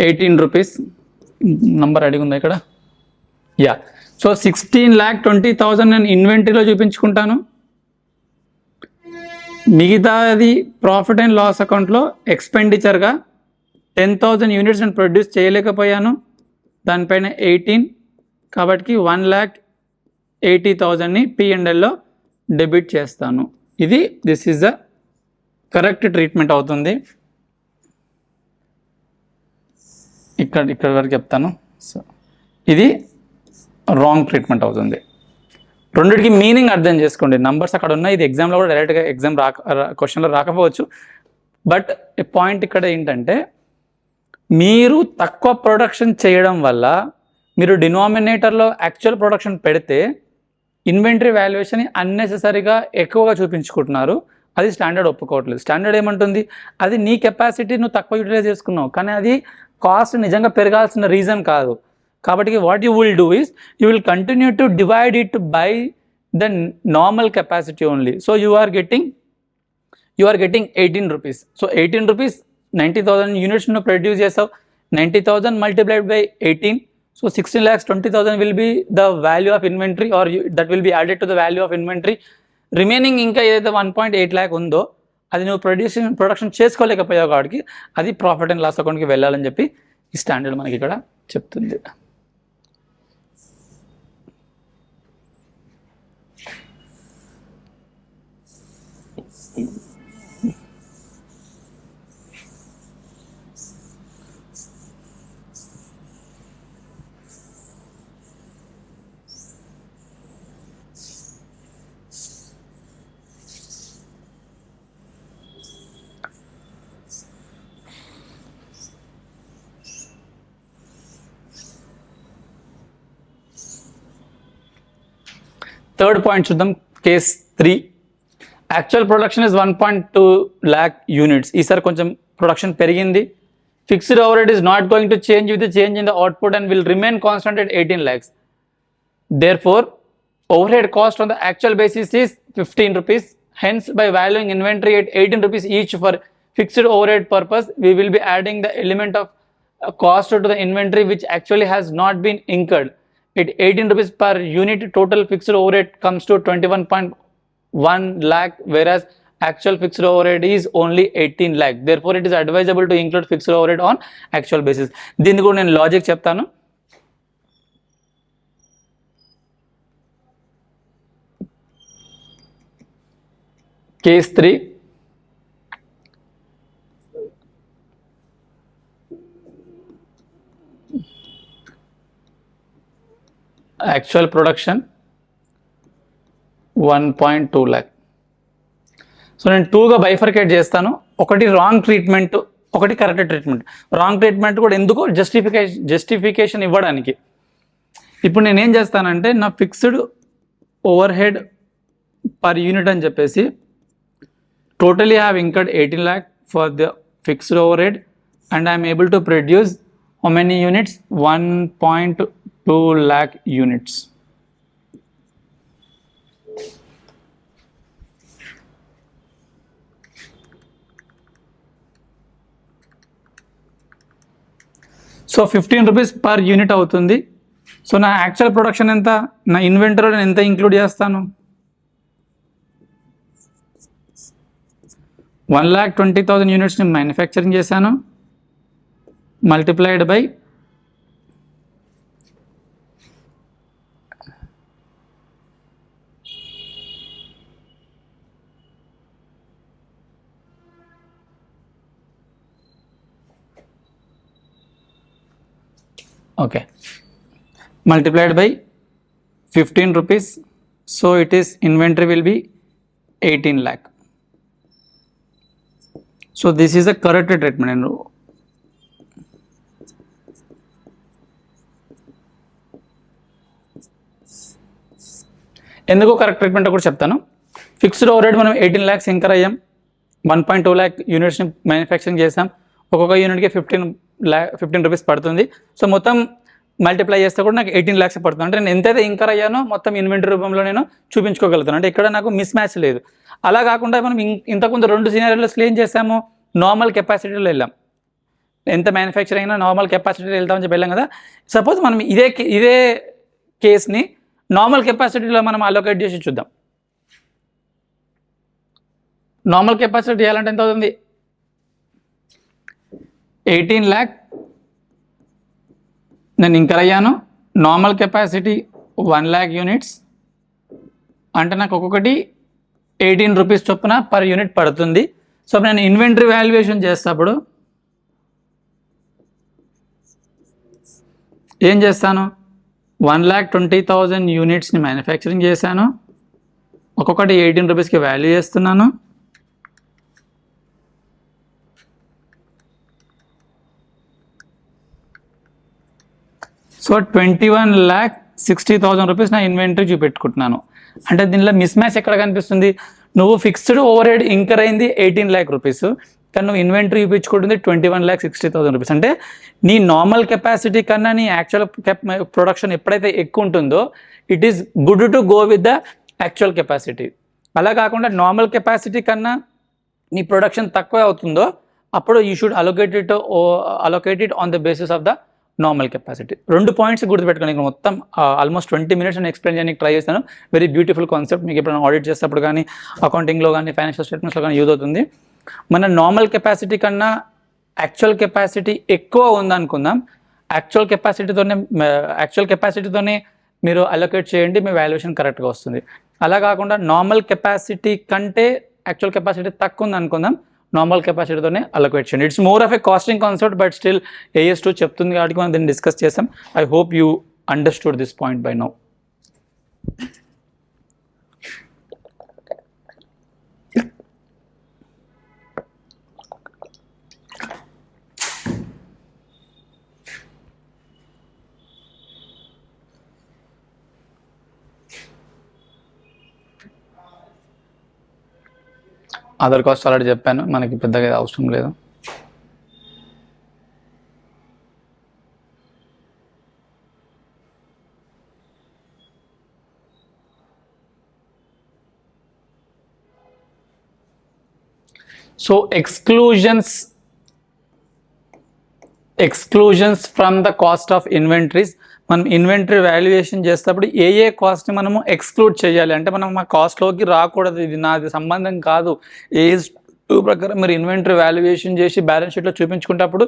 18 rupees number అడిగి ఉందా ఇక్కడ? యా. సో 16,20,000 నేను ఇన్వెంటరీలో చూపించుకుంటాను. మిగతాది ప్రాఫిట్ అండ్ లాస్ అకౌంట్లో ఎక్స్పెండిచర్గా 10,000 యూనిట్స్ నేను ప్రొడ్యూస్ చేయలేకపోయాను, దానిపైన 18, కాబట్టి 1,80,000ని P&Lలో డెబిట్ చేస్తాను. This is the correct treatment అవుతుంది. ఇక్కడ వరకు చెప్తాను. సో ఇది రాంగ్ ట్రీట్మెంట్ అవుతుంది. రెండింటికి మీనింగ్ అర్థం చేసుకోండి. నంబర్స్ అక్కడ ఉన్నాయి, ఇది ఎగ్జామ్లో కూడా డైరెక్ట్గా క్వశ్చన్లో రాకపోవచ్చు. బట్ పాయింట్ ఇక్కడ ఏంటంటే, మీరు తక్కువ ప్రొడక్షన్ చేయడం వల్ల మీరు డినామినేటర్లో యాక్చువల్ ప్రొడక్షన్ పెడితే ఇన్వెంటరీ వాల్యుయేషన్ అన్నెసెసరీగా ఎక్కువగా చూపించుకుంటున్నారు. అది స్టాండర్డ్ ఒప్పుకోవట్లేదు. స్టాండర్డ్ ఏమంటుంది, అది నీ కెపాసిటీ నువ్వు తక్కువ యూటిలైజ్ చేసుకున్నావు, కానీ అది కాస్ట్ నిజంగా పెరగాల్సిన రీజన్ కాదు. కాబట్టి what you will do is you will continue to divide it by the normal capacity only. So you are getting 18 rupees. So 18 rupees 90,000 units నువ్వు ప్రొడ్యూస్ చేస్తావు. 90,000 multiplied by 18. So 16,20,000 will be the value of inventory, or that will be added to the value of inventory. Remaining ఇంకా ఏదైతే 1.8 lakh ఉందో అది నువ్వు production చేసుకోలేకపోయావు కాబట్టి అది profit and loss అకౌంట్కి వెళ్ళాలని చెప్పి ఈ స్టాండర్డ్ మనకి ఇక్కడ చెప్తుంది. థర్డ్ పాయింట్ చూద్దాం. Case 3. Actual production is 1.2 lakh units. ఈసారి కొంచెం ప్రొడక్షన్ పెరిగింది. Fixed overhead is not going to change with the change in the output and will remain constant at 18 lakhs. Therefore, overhead cost on the actual basis is 15 rupees. Hence, by valuing inventory at 18 rupees each for fixed overhead purpose, we will be adding the element of cost to the inventory which actually has not been incurred. At 18 rupees per unit, total fixed overhead comes to 21.1 lakh, whereas actual fixed overhead is only 18 lakh. Therefore, it is advisable to include fixed overhead on actual basis. దీనికి కూడా నేను logic చెప్తాను. Case 3. Actual production 1.2 lakh. So నేను 2గా bifurcate చేస్తాను. ఒకటి wrong treatment, ఒకటి correct treatment. Wrong treatment కూడా ఎందుకు, జస్టిఫికేషన్ ఇవ్వడానికి. ఇప్పుడు నేను ఏం చేస్తానంటే నా fixed over head per unit అని చెప్పేసి totally have incurred 18 lakh for the fixed over head and I'm able to produce how many units, 1.2 lakh units. So 15 rupees per unit అవుతుంది. సో నా యాక్చువల్ ప్రొడక్షన్ ఎంత, నా ఇన్వెంటరీలో నేను ఎంత include చేస్తాను, 1,20,000 యూనిట్స్ని manufacturing చేశాను, multiplied by multiplied by 15 rupees. So it is inventory will be 18 lakh. So this is a correct treatment. ఎందుకు correct treatment కూడా చెప్తాను. ఫిక్స్డ్ ఓవర్హెడ్ మనం 18 lakhs ఇంకర్ అయ్యాం, 1.2 lakh యూనిట్స్ని మ్యానుఫ్యాక్చరింగ్ చేసాం. ఒక్కొక్క యూనిట్కి 15 rupees పడుతుంది. సో మొత్తం మల్టిప్లై చేస్తే కూడా నాకు 18 lakhs పడుతుంది. అంటే నేను ఎంతైతే ఇంకర్ అయ్యానో మొత్తం ఇన్వెంటరీ రూపంలో నేను చూపించుకోగలుగుతాను. అంటే ఇక్కడ నాకు మిస్ మ్యాచ్ లేదు. అలా కాకుండా మనం ఇంతకుముందు 2 సినారియోలో ఏం చేసాము, నార్మల్ కెపాసిటీలో వెళ్ళాం. ఎంత మ్యానుఫ్యాక్చర్ అయినా నార్మల్ కెపాసిటీలో వెళ్తామని చెప్పి వెళ్ళాం కదా. సపోజ్ మనం ఇదే కేస్ని నార్మల్ కెపాసిటీలో మనం అలొకేట్ చేసి చూద్దాం. నార్మల్ కెపాసిటీ చేయాలంటే ఎంత అవుతుంది, 18 lakh నేను ఇంకర్ అయ్యాను. నార్మల్ కెపాసిటీ 1 lakh యూనిట్స్ అంటే నాకు ఒక్కొక్కటి 18 rupees చొప్పున పర్ యూనిట్ పడుతుంది. సో నేను ఇన్వెంటరీ వాల్యుయేషన్ చేసేటప్పుడు ఏం చేస్తాను, 1,20,000 యూనిట్స్ని మ్యానుఫ్యాక్చరింగ్ చేశాను, ఒక్కొక్కటి 18 rupeesకి వాల్యూ చేస్తున్నాను. సో 21,60,000 రూపీస్ నా ఇన్వెంటరీ చూపెట్టుకుంటున్నాను. అంటే దీనిలో మిస్ మ్యాచ్ ఎక్కడ కనిపిస్తుంది? నువ్వు ఫిక్స్డ్ ఓవర్ హెడ్ ఇంకర్ అయింది 18 lakh రూపీస్, కానీ నువ్వు ఇన్వెంటరీ చూపించుకుంటుంది 21,60,000 రూపీస్. అంటే నీ నార్మల్ కెపాసిటీ కన్నా నీ యాక్చువల్ ప్రొడక్షన్ ఎప్పుడైతే ఎక్కువ ఉంటుందో it is good to go with the actual capacity. అలా కాకుండా నార్మల్ కెపాసిటీ కన్నా నీ ప్రొడక్షన్ తక్కువ అవుతుందో అప్పుడు you should allocate it on the basis of the normal capacity. 2 points గుర్తుపెట్టుకోండి. మొత్తం ఆల్మోస్ట్ 20 minutes నేను ఎక్స్ప్లెయిన్ చేయడానికి ట్రై చేస్తాను. Very beautiful concept. మీకు ఎప్పుడైనా ఆడిట్ చేసేటప్పుడు కానీ అకౌంటింగ్లో కానీ ఫైనాన్షియల్ స్టేట్మెంట్స్లో కానీ యూజ్ అవుతుంది. మన నార్మల్ కెపాసిటీ కన్నా యాక్చువల్ కెపాసిటీ ఎక్కువ ఉందనుకుందాం, యాక్చువల్ కెపాసిటీతోనే మీరు అలొకేట్ చేయండి, మీ వాల్యుయేషన్ కరెక్ట్గా వస్తుంది. అలా కాకుండా నార్మల్ కెపాసిటీ కంటే యాక్చువల్ కెపాసిటీ తక్కువ ఉంది అనుకుందాం, నార్మల్ కెపాసిటీతోనే అలొకేట్ చేయండి. It's more of a costing concept, but still AS2 చెప్తుంది కాబట్టి మనం దీన్ని డిస్కస్ చేసాం. I hope you understood this point by now. Other cost already చెప్పాను, మనకి పెద్దగా అవసరం లేదు. So exclusions from the cost of inventories. మనం ఇన్వెంటరీ వాల్యుయేషన్ చేసేటప్పుడు ఏ కాస్ట్ని మనము ఎక్స్క్లూడ్ చేయాలి అంటే మనం మా కాస్ట్లోకి రాకూడదు, ఇది నాది సంబంధం కాదు. AS2 ప్రకారం మీరు ఇన్వెంటరీ వాల్యుయేషన్ చేసి బ్యాలెన్స్ షీట్లో చూపించుకునేటప్పుడు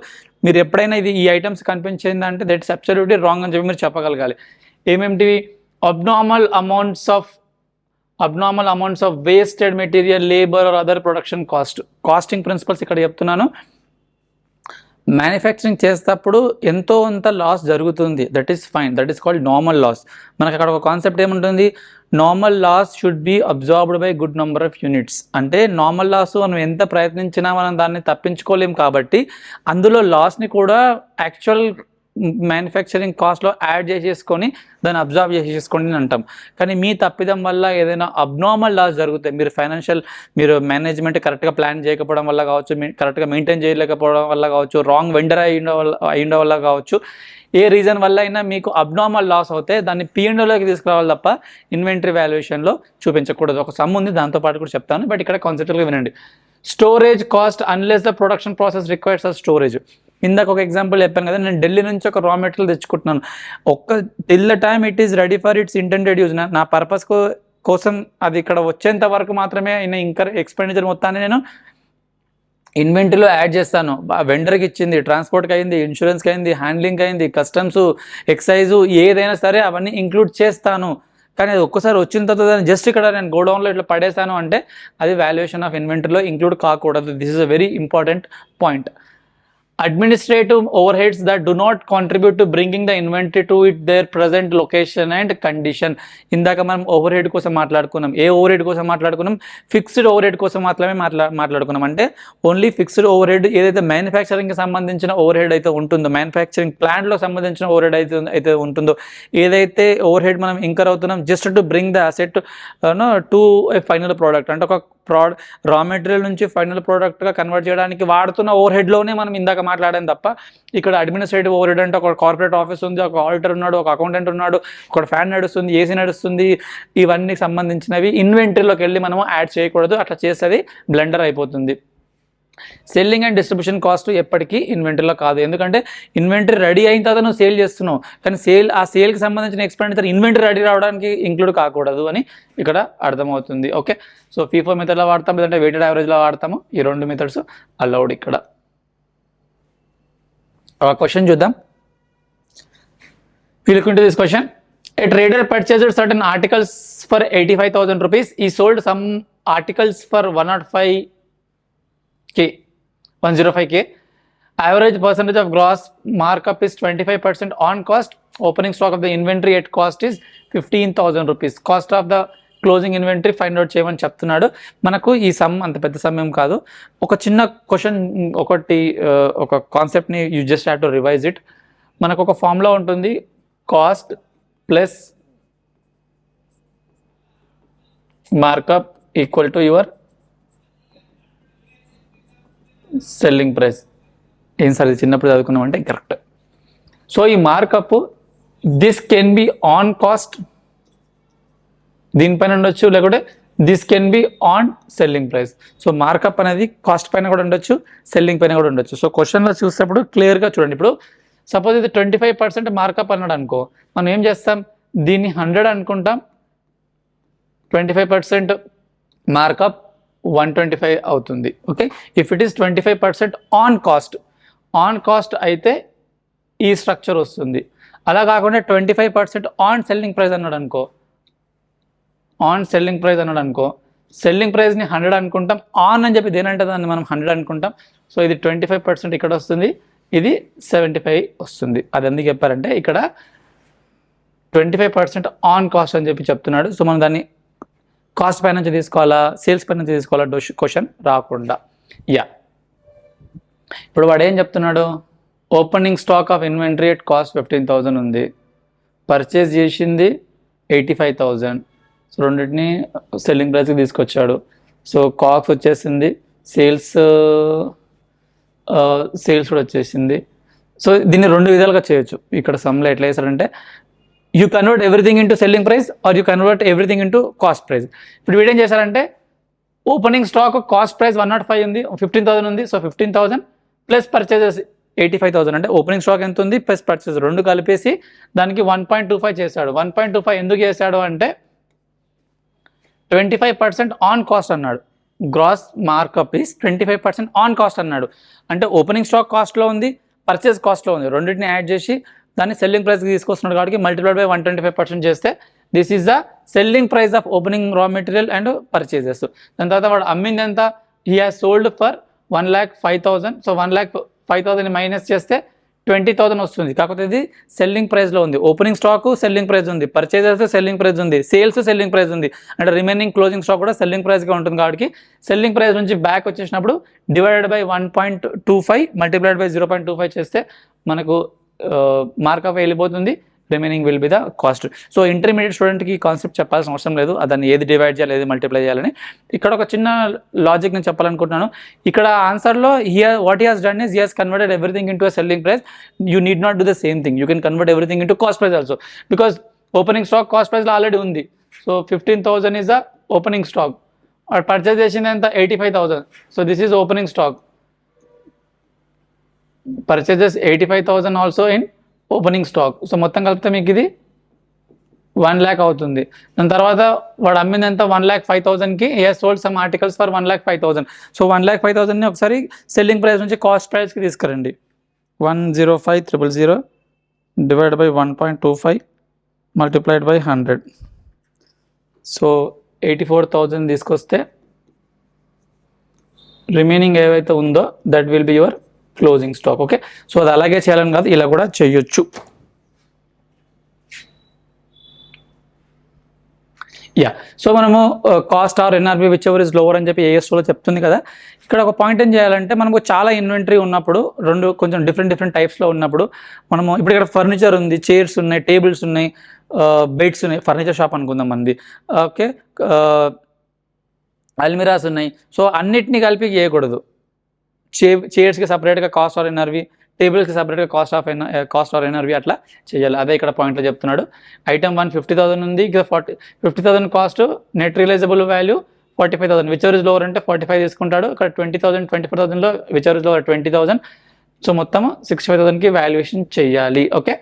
మీరు ఎప్పుడైనా ఇది ఈ ఐటమ్స్ కనిపించిందంటే దట్స్ అబ్సల్యూట్లీ రాంగ్ అని చెప్పి మీరు చెప్పగలగాలి. ఏమేమిటివి? Abnormal amounts of wasted material, labour or other production costing principles ఇక్కడ చెప్తున్నాను. మ్యానుఫ్యాక్చరింగ్ చేసేటప్పుడు ఎంతో అంత లాస్ జరుగుతుంది, that is fine, that is called normal loss. మనకు అక్కడ ఒక కాన్సెప్ట్ ఏముంటుంది? Normal loss should be absorbed by good number of units. అంటే నార్మల్ లాస్ మనం ఎంత ప్రయత్నించినా మనం దాన్ని తప్పించుకోలేం కాబట్టి అందులో లాస్ని కూడా యాక్చువల్ మ్యానుఫ్యాక్చరింగ్ కాస్ట్లో యాడ్ చేసేసుకొని దాన్ని అబ్జర్వ్ చేసేసుకోండి అని అంటాం. కానీ మీ తప్పిదం వల్ల ఏదైనా అబ్నార్మల్ లాస్ జరుగుతాయి, మీరు మేనేజ్మెంట్ కరెక్ట్గా ప్లాన్ చేయకపోవడం వల్ల కావచ్చు, కరెక్ట్గా మెయింటైన్ చేయలేకపోవడం వల్ల కావచ్చు, రాంగ్ వెండర్ అయ్యడం వల్ల కావచ్చు, ఏ రీజన్ వల్ల అయినా మీకు అబ్నార్మల్ లాస్ అవుతే దాన్ని P&Lలోకి తీసుకురావాలి తప్ప ఇన్వెంటరీ వాల్యుయేషన్లో చూపించకూడదు. ఒక సమ్ ఉంది, దాంతోపాటు కూడా చెప్తాను, బట్ ఇక్కడ కాన్సెప్ట్గా వినండి. Storage cost unless the production process requires a storage. ఇందాక ఒక ఎగ్జాంపుల్ చెప్పాను కదా, నేను ఢిల్లీ నుంచి ఒక రా మెటీరియల్ తెచ్చుకుంటున్నాను. Till the time it is ready for its intended use. నా పర్పస్ కోసం అది ఇక్కడ వచ్చేంత వరకు మాత్రమే ఇంకా ఎక్స్పెండిచర్ మొత్తాన్ని నేను ఇన్వెంటరీలో యాడ్ చేస్తాను. వెండర్కి ఇచ్చింది, ట్రాన్స్పోర్ట్కి అయింది, ఇన్సూరెన్స్కి అయింది, హ్యాండ్లింగ్కి అయింది, కస్టమ్స్, ఎక్సైజు, ఏదైనా సరే అవన్నీ ఇంక్లూడ్ చేస్తాను. కానీ అది ఒక్కసారి వచ్చిన తర్వాత జస్ట్ ఇక్కడ నేను గోడౌన్లో ఇట్లా పడేసాను అంటే అది వాల్యుయేషన్ ఆఫ్ ఇన్వెంటరీలో ఇంక్లూడ్ కాకూడదు. This is a very important point. Administrative overheads that do not contribute to bringing the inventory to their present location and condition. ఇందాక మనం ఓవర్ హెడ్ కోసం మాట్లాడుకున్నాం. ఏ ఓవర్ హెడ్ కోసం మాట్లాడుకున్నాం? ఫిక్స్డ్ ఓవర్ హెడ్ కోసం మాత్రమే మాట్లాడుకున్నాం. అంటే ఓన్లీ ఫిక్స్డ్ ఓవర్ హెడ్ ఏదైతే మ్యానుఫ్యాక్చరింగ్కి సంబంధించిన ఓవర్ హెడ్ అయితే ఉంటుందో, మ్యానుఫ్యాక్చరింగ్ ప్లాంట్లో సంబంధించిన ఓవర్ హెడ్ అయితే ఉంటుందో, ఏదైతే ఓవర్ హెడ్ మనం ఇంకర్ అవుతున్నాం just to bring the asset to A final product, అంటే ఒక రా మెటీరియల్ నుంచి ఫైనల్ ప్రోడక్ట్గా కన్వర్ట్ చేయడానికి వాడుతున్న ఓవర్ హెడ్లోనే మనం ఇందాక మాట్లాడాం తప్ప ఇక్కడ అడ్మినిస్ట్రేటివ్ ఓవర్ హెడ్ అంటే ఒక కార్పొరేట్ ఆఫీస్ ఉంది, ఒక ఆడిటర్ ఉన్నాడు, ఒక అకౌంటెంట్ ఉన్నాడు, ఒక ఫ్యాన్ నడుస్తుంది, ఏసీ నడుస్తుంది, ఇవన్నీ సంబంధించినవి ఇన్వెంటరీలోకి వెళ్ళి మనము యాడ్ చేయకూడదు. అట్లా చేసేది బ్లెండర్ అయిపోతుంది. సెల్లింగ్ అండ్ డిస్ట్రిబ్యూషన్ కాస్ట్ ఎప్పటికీ ఇన్వెంటరీలో కాదు. ఎందుకంటే ఇన్వెంటరీ రెడీ అయిన తర్వాత నువ్వు సేల్ చేస్తున్నావు, కానీ ఆ సేల్కి సంబంధించిన ఎక్స్పెండిచర్ ఇన్వెంటరీ రెడీ రావడానికి ఇంక్లూడ్ కాకూడదు అని ఇక్కడ అర్థమవుతుంది. ఓకే, సో FIFO మెథడ్లో వాడతాం, లేదంటే వెయిటెడ్ యావరేజ్లో వాడతాము. ఈ 2 మెథడ్స్ అలౌడ్. ఇక్కడ ఒక క్వశ్చన్ చూద్దాం. We look into this question. A trader purchased certain articles for 85,000 rupees. He sold some articles for 105K. Average percentage of gross markup is 25% on cost. Opening stock of the inventory at cost is 15,000 rupees. Cost of the closing inventory find out చేయమని చెప్తున్నాడు. మనకు ఈ some అంత పెద్ద సమయం కాదు. ఒక చిన్న క్వశ్చన్, ఒక కాన్సెప్ట్ని you just have to revise it. మనకు ఒక ఫార్ములా ఉంటుంది, cost plus markup equal to your selling price. ఏం సార్ ఇది చిన్నప్పుడు చదువుకున్నామంటే కరెక్ట్. సో ఈ markup this can be on cost, దీనిపైన ఉండొచ్చు, లేకుంటే this can be on selling price. So markup అనేది కాస్ట్ పైన కూడా ఉండొచ్చు, సెల్లింగ్ పైన కూడా ఉండొచ్చు. సో క్వశ్చన్లో చూసేటప్పుడు క్లియర్గా చూడండి. ఇప్పుడు సపోజ్ ఇది 25% మార్కప్ అన్నాడు అనుకో, మనం ఏం చేస్తాం, దీన్ని 100 అనుకుంటాం, 25% మార్కప్ 125 అవుతుంది. Okay, if it is 25% on cost అయితే ఈ స్ట్రక్చర్ వస్తుంది. అలా కాకుండా 25% ఆన్ సెల్లింగ్ ప్రైస్ అన్నాడు అనుకో, సెల్లింగ్ ప్రైస్ని 100 అనుకుంటాం, ఆన్ అని చెప్పి దేనంటే దాన్ని మనం 100 అనుకుంటాం. సో ఇది 25% ఇక్కడ వస్తుంది, ఇది 75 వస్తుంది. అది ఎందుకు చెప్పారంటే ఇక్కడ 25% ఆన్ కాస్ట్ అని చెప్పి చెప్తున్నాడు. సో మనం దాన్ని కాస్ట్ పై నుంచి తీసుకోవాలా, సేల్స్ పై నుంచి తీసుకోవాలా, క్వశ్చన్ రాకుండా. యా, ఇప్పుడు వాడు ఏం చెప్తున్నాడు, opening stock of inventory at cost 15,000 ఉంది, పర్చేజ్ చేసింది 85,000. సో రెండింటిని సెల్లింగ్ ప్రైస్కి తీసుకొచ్చాడు. సో కాస్ట్ వచ్చేసింది, సేల్స్ కూడా వచ్చేసింది. సో దీన్ని రెండు విధాలుగా చేయొచ్చు. ఇక్కడ సమ్లో ఎట్లా చేశారంటే you convert everything into selling price or you convert everything into cost price. ఇప్పుడు వీడేం చేశారంటే ఓపెనింగ్ స్టాక్ కాస్ట్ ప్రైస్ 105 ఉంది, 15,000 ఉంది. సో 15,000 ప్లస్ పర్చేజెస్ 85,000 అంటే ఓపెనింగ్ స్టాక్ ఎంత ఉంది ప్లస్ పర్చేజ్ రెండు కలిపేసి దానికి 1.25 చేశాడు. 1.25 ఎందుకు చేశాడు అంటే 25% ఆన్ కాస్ట్ అన్నాడు. Gross markup is 25% on cost అన్నాడు. అంటే ఓపెనింగ్ స్టాక్ కాస్ట్లో ఉంది, పర్చేజ్ కాస్ట్లో ఉంది, రెండింటిని యాడ్ చేసి దాన్ని సెల్లింగ్ ప్రైస్కి తీసుకొస్తున్నాడు. కాబట్టి మల్టిప్లైడ్ బై 125% చేస్తే this is the selling price of opening raw material and purchases. దాని తర్వాత వాడు అమ్మింది ఎంత, he has sold for 1,05,000. So 1,05,000 minus చేస్తే 20,000 వస్తుంది. కాకపోతే ఇది సెల్లింగ్ ప్రైస్లో ఉంది. ఓపెనింగ్ స్టాక్ సెల్లింగ్ ప్రైస్ ఉంది, పర్చేజెస్ సెల్లింగ్ ప్రైస్ ఉంది, సేల్స్ సెల్లింగ్ ప్రైస్ ఉంది, అంటే రిమైనింగ్ క్లోజింగ్ స్టాక్ కూడా సెల్లింగ్ ప్రైస్గా ఉంటుంది. కాబట్టి సెల్లింగ్ ప్రైస్ నుంచి బ్యాక్ వచ్చేసినప్పుడు డివైడెడ్ బై 1.25 మల్టిప్లైడ్ బై 0.25 చేస్తే మనకు మార్కప్ వెళ్ళిపోతుంది, remaining will be the cost. So intermediate స్టూడెంట్కి ఈ కాన్సెప్ట్ చెప్పాల్సిన అవసరం లేదు, దాన్ని ఏది డివైడ్ చేయాలి ఏది మల్టిప్లై చేయాలని. ఇక్కడ ఒక చిన్న లాజిక్ నేను చెప్పాలనుకుంటున్నాను. ఇక్కడ ఆన్సర్లో what he has done is he has converted everything into selling price. You need not do the same thing, you can convert everything into cost price also, because opening stock cost ప్రైస్లో already ఉంది. So 15,000 is the opening stock, purchase చేసింది ఎంత 85,000. So this is opening stock, purchases 85,000 also in opening stock. So మొత్తం కలిపితే మీకు ఇది 1 lakh అవుతుంది. దాని తర్వాత వాడు అమ్మింది ఎంత 1,05,000కి, he has sold some articles for 1,05,000. So 1,05,000ని ఒకసారి సెల్లింగ్ ప్రైస్ నుంచి కాస్ట్ ప్రైస్కి తీసుకురండి. 105,000 divide by 1.25 multiplied by 100. So 84,000 తీసుకొస్తే రిమైనింగ్ ఏవైతే ఉందో that will be your closing stock. Okay, so అది అలాగే చేయాలని కాదు, ఇలా కూడా చేయొచ్చు. యా, సో మనము cost or NRV whichever is lower అని చెప్పి ఏఎస్ఓలో చెప్తుంది కదా. ఇక్కడ ఒక పాయింట్ ఏం చేయాలంటే మనకు చాలా ఇన్వెంటరీ ఉన్నప్పుడు, రెండు కొంచెం డిఫరెంట్ టైప్స్లో ఉన్నప్పుడు మనము ఇప్పుడు ఇక్కడ ఫర్నిచర్ ఉంది, చైర్స్ ఉన్నాయి, టేబుల్స్ ఉన్నాయి, బెడ్స్ ఉన్నాయి, ఫర్నిచర్ షాప్ అనుకుందాం మంది. ఓకే, అల్మిరాస్ ఉన్నాయి. సో అన్నిటినీ కలిపి చేయకూడదు. చైర్స్కి సపరేట్గా కాస్ట్ ఆర్ ఎన్ఆర్వి, టేబుల్స్కి సపరేట్గా కాస్ట్ ఆర్ ఎన్ఆర్వి అట్లా చేయాలి. అదే ఇక్కడ పాయింట్లో చెప్తున్నాడు. ఐటమ్ 1 50,000 ఉంది, ఇక 50,000 cost, net realisable value 45,000. Whichever is lower అంటే 45 తీసుకుంటాడు. ఇక్కడ 20,000 24,000లో whichever is lower 20,000. So మొత్తం 65,000కి వాల్యుయేషన్ చేయాలి. ఓకే,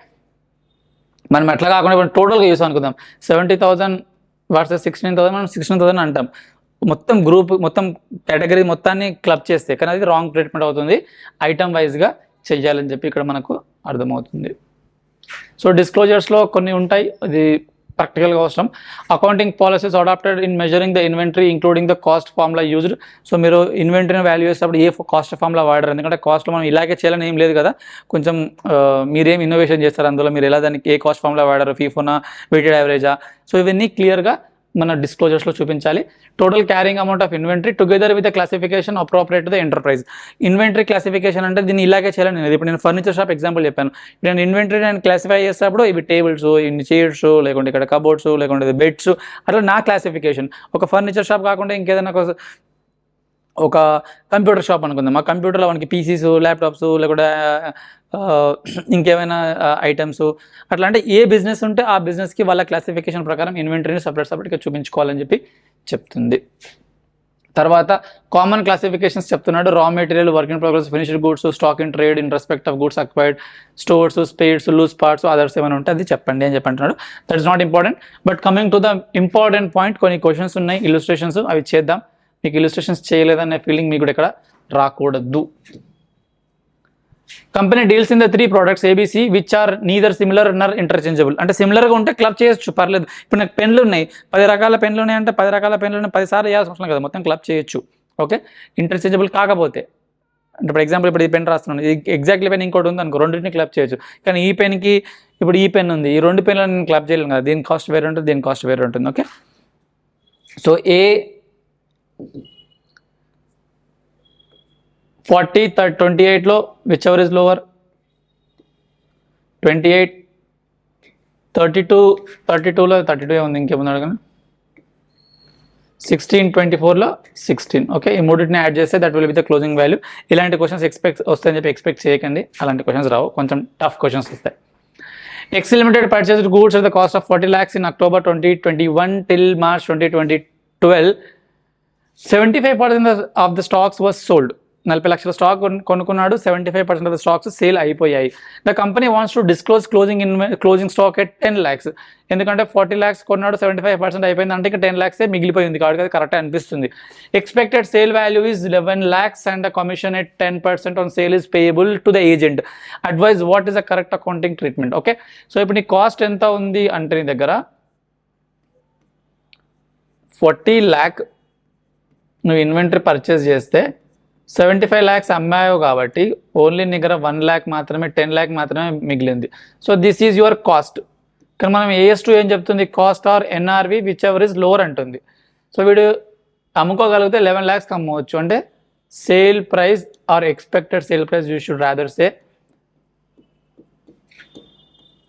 మనం ఎట్లా కాకుండా ఇప్పుడు టోటల్గా చూసాం అనుకుందాం, 70,000 వర్సెస్ 16,000, మనం 16,000 అంటాం. మొత్తం గ్రూప్ మొత్తం కేటగిరీ మొత్తాన్ని క్లబ్ చేస్తే, కానీ అది రాంగ్ ట్రీట్మెంట్ అవుతుంది. ఐటమ్ వైజ్గా చెయ్యాలని చెప్పి ఇక్కడ మనకు అర్థమవుతుంది. సో డిస్క్లోజర్స్లో కొన్ని ఉంటాయి, అది ప్రాక్టికల్గా అవసరం. Accounting policies adopted in measuring the inventory including the cost formula used. So మీరు ఇన్వెంటరీని వాల్యూ చేసేటప్పుడు ఏ కాస్ట్ ఫార్ములా వాడరు, ఎందుకంటే కాస్ట్లో మనం ఇలాగే చేయాలని ఏం లేదు కదా. కొంచెం మీరేం ఇన్నోవేషన్ చేస్తారు అందులో, మీరు ఎలా దానికి ఏ కాస్ట్ ఫార్ములా వాడారు, ఫీఫోనా, వెయిటెడ్ యావరేజా. సో ఇవన్నీ క్లియర్గా మన డిస్క్లోజర్స్లో చూపించాలి. Total carrying amount of inventory together with classification appropriate to the enterprise. Inventory classification అంటే దీన్ని ఇలాగే చేయాలని నేను ఇప్పుడు నేను ఫర్నిచర్ షాప్ ఎగ్జాంపుల్ చెప్పాను. ఇప్పుడు నేను ఇన్వెంటరీ నేను క్లాసిఫై చేసేటప్పుడు ఇవి టేబుల్స్, ఇన్ని చైర్స్, లేకుంటే ఇక్కడ కబోర్డ్స్, లేకుంటే బెడ్స్, అట్లా నా క్లాసిఫికేషన్. ఒక ఫర్నిచర్ షాప్ కాకుండా ఇంకేదైనా ఒక కంప్యూటర్ షాప్ అనుకుందాం. ఆ కంప్యూటర్లో మనకి పీసీస్, ల్యాప్టాప్స్, లేకుంటే ఇంకేమైనా ఐటమ్స్, అట్లా అంటే ఏ బిజినెస్ ఉంటే ఆ బిజినెస్కి వాళ్ళ క్లాసిఫికేషన్ ప్రకారం ఇన్వెంటరీని సపరేట్గా చూపించుకోవాలని చెప్పి చెప్తుంది. తర్వాత కామన్ క్లాసిఫికేషన్స్ చెప్తున్నాడు. Raw material, work in progress, finished goods, stock in trade in respect of goods acquired, stores, spares, loose parts, others ఏమైనా ఉంటే అది చెప్పండి అని చెప్పంటున్నాడు. That is not important. But coming to the important point, కొన్ని questions ఉన్నాయి, illustrations, అవి చేద్దాం. మీకు ఇల్లుస్ట్రేషన్స్ చేయలేదనే ఫీలింగ్ మీకు కూడా ఇక్కడ రాకూడదు. Company deals in the 3 products ABC which are neither similar nor interchangeable. అంటే సిమిలర్గా ఉంటే క్లబ్ చేయొచ్చు, పర్లేదు. ఇప్పుడు నాకు పెన్లు ఉన్నాయి, 10 రకాల పెన్లు ఉన్నాయి అంటే 10 రకాల పెన్లు 10 సార్లు వేయాల్సిన అవసరం కదా, మొత్తం క్లబ్ చేయొచ్చు. ఓకే, ఇంటర్చేంజబుల్ కాకపోతే, అంటే ఫర్ ఎగ్జాంపుల్ ఇప్పుడు ఈ పెన్ రాస్తున్నాను, ఎగ్జాక్ట్లీ పెన్ ఇంకోటి ఉంది అనుకో, రెండింటిని క్లబ్ చేయొచ్చు. కానీ ఈ పెన్కి ఇప్పుడు ఈ పెన్ ఉంది, ఈ 2 పెన్లను నేను క్లబ్ చేయలేను కదా, దీని కాస్ట్ వేరే ఉంటుంది, దీని కాస్ట్ వేరే ఉంటుంది. ఓకే, సో ఏ 40, 28లో విచ్ ఎవర్ ఇస్ లోవర్, 28, 32లో 32 ఉంది, ఇంకేముంది అడగను, 16, 24లో 16. ఓకే, ఈ మూడింటిని యాడ్ చేస్తే that will be the closing value. ఇలాంటి క్వశ్చన్స్ వస్తాయని చెప్పి ఎక్స్పెక్ట్ చేయకండి, అలాంటి క్వశ్చన్స్ రావు, కొంచెం టఫ్ క్వశ్చన్స్ వస్తాయి. Excel Limited purchased goods at the cost of 40 lakhs in October 2021 till March 2012. 75% of the stocks was sold. 40 లక్షల స్టాక్ కొనుక్కున్నాడు, 75% ఆఫ్ ద స్టాక్స్ సేల్ అయిపోయాయి. The company wants to disclose closing stock at 10 lakhs. ఎందుకంటే 40 lakhs కొన్నాడు, 75% అయిపోయింది అంటే ఇక 10 lakhs మిగిలిపోయింది కాబట్టి అది కరెక్ట్ అనిపిస్తుంది. Expected sale value is 11 lakhs and the commission at 10% on sale is payable to the agent. Advise what is the correct accounting treatment. Okay, so ఇప్పుడు నీ కాస్ట్ ఎంత ఉంది అంటే నీ దగ్గర 40 lakh నువ్వు ఇన్వెంటరీ పర్చేస్ చేస్తే 75 lakhs అమ్మాయో కాబట్టి ఓన్లీ నీ దగ్గర 1 lakh మాత్రమే, 10 lakh మాత్రమే మిగిలింది. So this is your cost. కానీ మనం AS2 ఏం చెప్తుంది, cost or NRV whichever is lower అంటుంది. సో వీడు అమ్ముకోగలిగితే 11 lakhs అమ్మవచ్చు. అంటే sale price or expected sale price you should rather say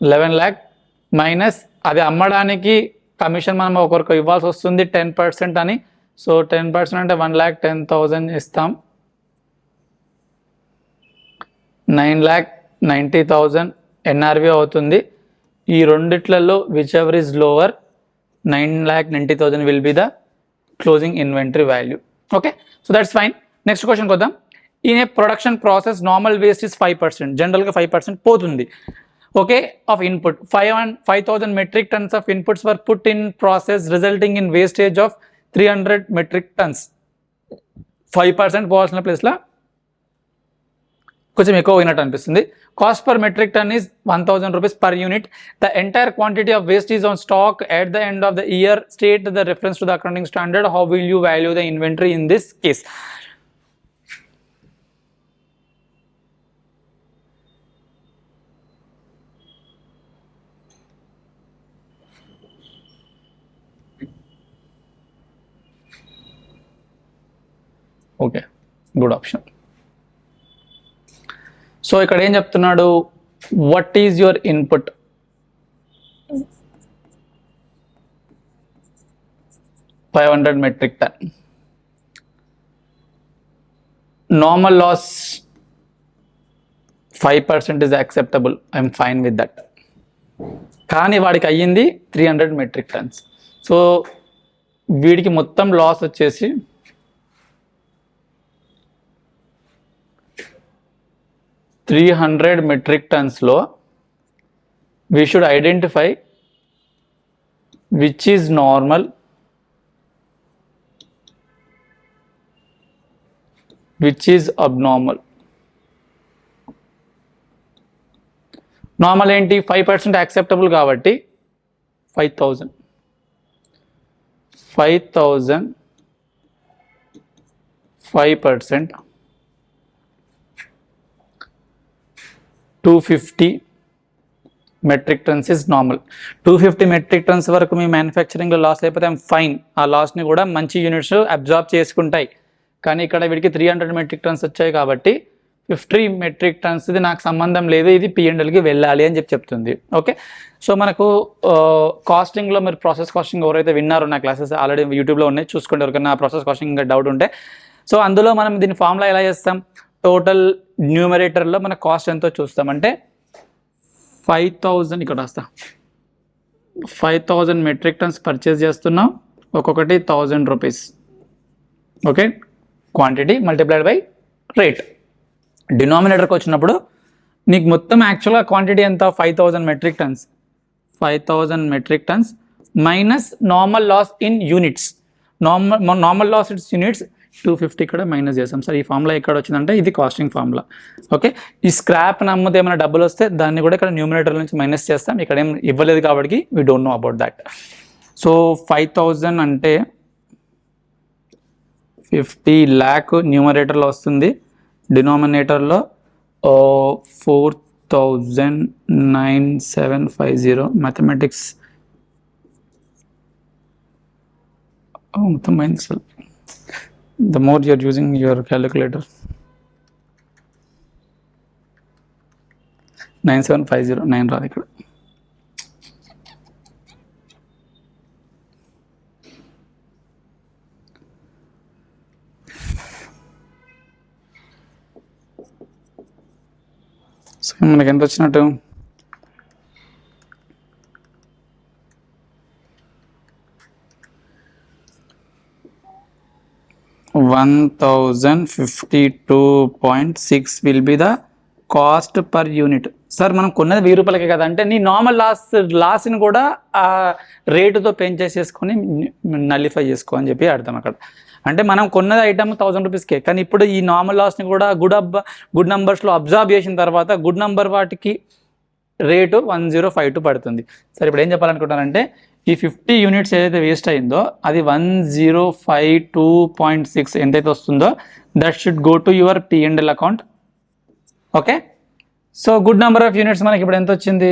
11 lakh minus అది అమ్మడానికి కమిషన్ మనం ఒకరికి ఇవ్వాల్సి వస్తుంది 10% అని. సో 10% అంటే 1,10,000 ఇస్తాం, 9,90,000 NRV అవుతుంది. ఈ రెండిట్లలో whichever is lower 9,90,000 will be the closing inventory value. Okay, so that's fine. Next క్వశ్చన్కి వద్దాం. In a production process normal waste is 5%, జనరల్గా 5% పోతుంది. Okay, of input 5,000 metric tons of inputs were put in process resulting in wastage of 300 metric tons. 5% పోవాల్సిన ప్లేస్లో కొంచెం ఎక్కువ పోయినట్టు అనిపిస్తుంది. Cost per metric ton is 1,000 rupees per unit. The entire quantity of waste is on stock at the end of the year. State the reference to the accounting standard. How will you value the inventory in this case? Okay, good option. So ఇక్కడ ఏం చెప్తున్నాడు, what is your input, $500 metric ton. Normal loss 5% is acceptable, I'm fine with that. కానీ వాడికి అయ్యింది 300 metric tons. So వీడికి మొత్తం loss వచ్చేసి 300 metric tons లో we should identify which is normal, which is abnormal. Normal ఏంటి, 5% యాక్సెప్టబుల్ కాబట్టి 5,000 5% 250 metric tons is normal. 250 metric tons వరకు మీ మ్యానుఫ్యాక్చరింగ్లో లాస్ అయిపోతే ఐమ్ ఫైన్, ఆ లాస్ని కూడా మంచి యూనిట్స్ అబ్జార్బ్ చేసుకుంటాయి. కానీ ఇక్కడ వీడికి 300 మెట్రిక్ టన్స్ వచ్చాయి కాబట్టి 50 మెట్రిక్ టన్స్ది నాకు సంబంధం లేదు, ఇది P&Lకి వెళ్ళాలి అని చెప్తుంది. ఓకే, సో మనకు కాస్టింగ్లో మీరు ప్రాసెస్ కాస్టింగ్ ఎవరైతే విన్నారో, నా క్లాసెస్ ఆల్రెడీ యూట్యూబ్లో ఉన్నాయి, చూసుకోండి ఎవరికైనా ప్రాసెస్ కాస్టింగ్ ఇంకా డౌట్ ఉంటే. సో అందులో మనం దీని ఫార్ములా ఎలా చేస్తాం, టోటల్ న్యూమరేటర్లో మన కాస్ట్ ఎంతో చూస్తామంటే 5000, ఇక్కడ వస్తా 5000 మెట్రిక్ టన్స్ పర్చేస్ చేస్తున్నాం, ఒక్కొక్కటి 1000 rupees. Okay, quantity multiplied by rate. డినామినేటర్కి వచ్చినప్పుడు నీకు మొత్తం యాక్చువల్గా క్వాంటిటీ ఎంత, 5000 metric tons. 5000 metric tons minus normal loss in units. Normal loss its units 250 ఇక్కడ మైనస్ చేస్తాం. సార్ ఈ ఫార్ములా ఎక్కడ వచ్చిందంటే ఇది కాస్టింగ్ ఫార్ములా. ఓకే, ఈ స్క్రాప్ నమ్మితే ఏమైనా డబ్బులు వస్తే దాన్ని కూడా ఇక్కడ న్యూమినేటర్ నుంచి మైనస్ చేస్తాం. ఇక్కడ ఏం ఇవ్వలేదు కాబట్టి we don't know about that. So 5000 అంటే 50 lakh న్యూమరేటర్లో వస్తుంది, డినామినేటర్లో 409750. మ్యాథమెటిక్స్ మొత్తం minus, the more you are using your calculator. 97509 రాదు ఇక్కడ. సో మనకి ఎంత వచ్చినట్టు, 1052.6 will be the cost per unit. Sir మనం కొన్నది 1000 రూపాయలకే కదా అంటే, నీ నార్మల్ లాస్ని కూడా ఆ రేటుతో పెంచేసేసుకొని నలిఫై చేసుకో అని చెప్పి అర్థం అక్కడ. అంటే మనం కొన్నది ఐటమ్ 1000 రూపీస్కే, కానీ ఇప్పుడు ఈ నార్మల్ లాస్ని కూడా గుడ్ నంబర్స్లో అబ్జర్వ్ చేసిన తర్వాత గుడ్ నంబర్ వాటికి రేటు 1052 పడుతుంది. సరే ఇప్పుడు ఏం చెప్పాలనుకుంటానంటే, ఈ 50 యూనిట్స్ ఏదైతే వేస్ట్ అయిందో అది 1052.6 ఎంతైతే వస్తుందో that should go to your P&L account. Okay, so good number of units మనకి ఇప్పుడు ఎంత వచ్చింది,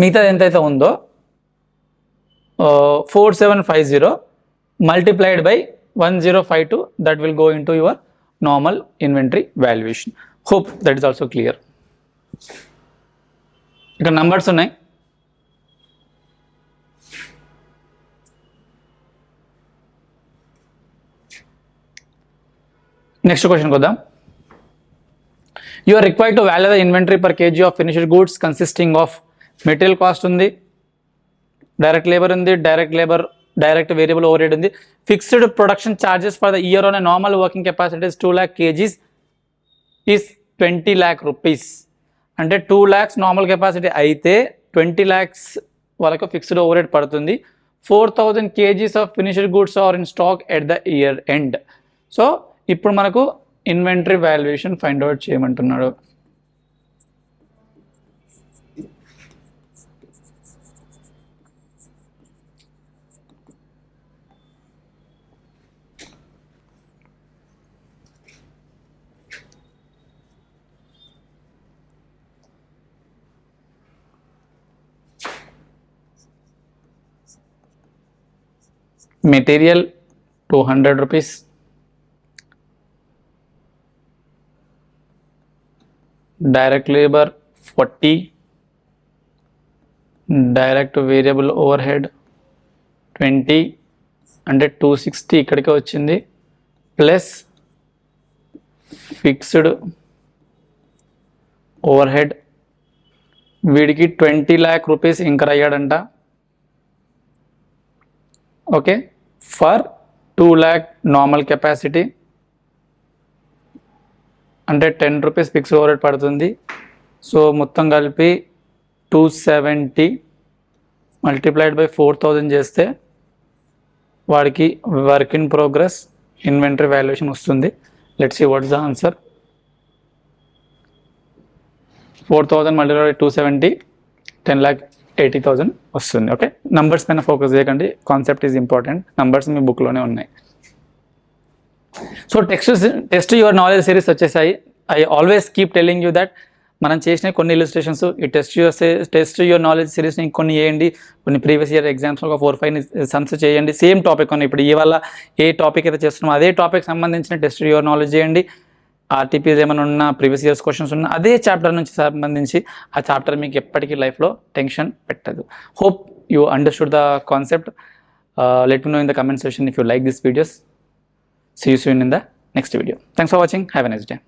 మిగతా ఎంతైతే ఉందో 4750 multiplied by 1052, that will go into your normal inventory valuation. Hope that is also clear. ఇక్కడ నంబర్స్ ఉన్నాయి, నెక్స్ట్ క్వశ్చన్కి వద్దాం. You are required to value the inventory per KG of finished goods consisting of material cost ఉంది, direct labour ఉంది, direct variable over head ఉంది, fixed production charges for the year on a normal working capacity 2 lakh kgs is 20 lakh rupees. అంటే 2 lakhs normal capacity అయితే 20 lakhs వరకు fixed overhead పడుతుంది. 4000 kgs of finished goods are in stock at the year end. So ఇప్పుడు మనకు inventory valuation find out చేయమంటున్నాడు. Material 200 rupees, direct labor 40, direct variable overhead 20 అంటే 260 ఇక్కడికే వచ్చింది, ప్లస్ ఫిక్స్డ్ ఓవర్ హెడ్ వీడికి 20 lakh rupees incur అయ్యాడంట. Okay, for 2 lakh normal capacity అంటే 10 rupees fixed overhead పడుతుంది. సో మొత్తం కలిపి 270 మల్టిప్లైడ్ బై 4000 చేస్తే వాడికి work in progress inventory valuation వస్తుంది. Let's see what's the answer. 4000 multiplied by 270 10,80,000 వస్తుంది. ఓకే, నంబర్స్ పైన ఫోకస్ చేయకండి, కాన్సెప్ట్ ఈజ్ ఇంపార్టెంట్. నంబర్స్ మీ బుక్లోనే ఉన్నాయి. So test your knowledge series వచ్చేసాయి. I always keep telling you that మనం చేసిన కొన్ని ఇలిస్ట్రేషన్స్ ఈ టెస్ట్ యువర్ నాలెడ్జ్ సిరీస్ని ఇంకొన్ని చేయండి, కొన్ని ప్రీవియస్ ఇయర్ ఎగ్జామ్స్ ఒక 4-5 సమ్స్ చేయండి. సేమ్ టాపిక్ కొన్ని ఇప్పుడు ఇవాళ ఏ టాపిక్ అయితే చేస్తున్నామో అదే టాపిక్ సంబంధించిన టెస్ట్ యువర్ నాలెడ్జ్ చేయండి. ఆర్టీపీస్ ఏమైనా ఉన్నా, ప్రీవియస్ ఇయర్స్ క్వశ్చన్స్ ఉన్నా అదే చాప్టర్ నుంచి సంబంధించి ఆ చాప్టర్ మీకు ఎప్పటికీ లైఫ్లో టెన్షన్ పెట్టదు. Hope you understood the concept. Let me know in the comment section if you like these videos. See you soon in the next video. Thanks for watching. Have a nice day.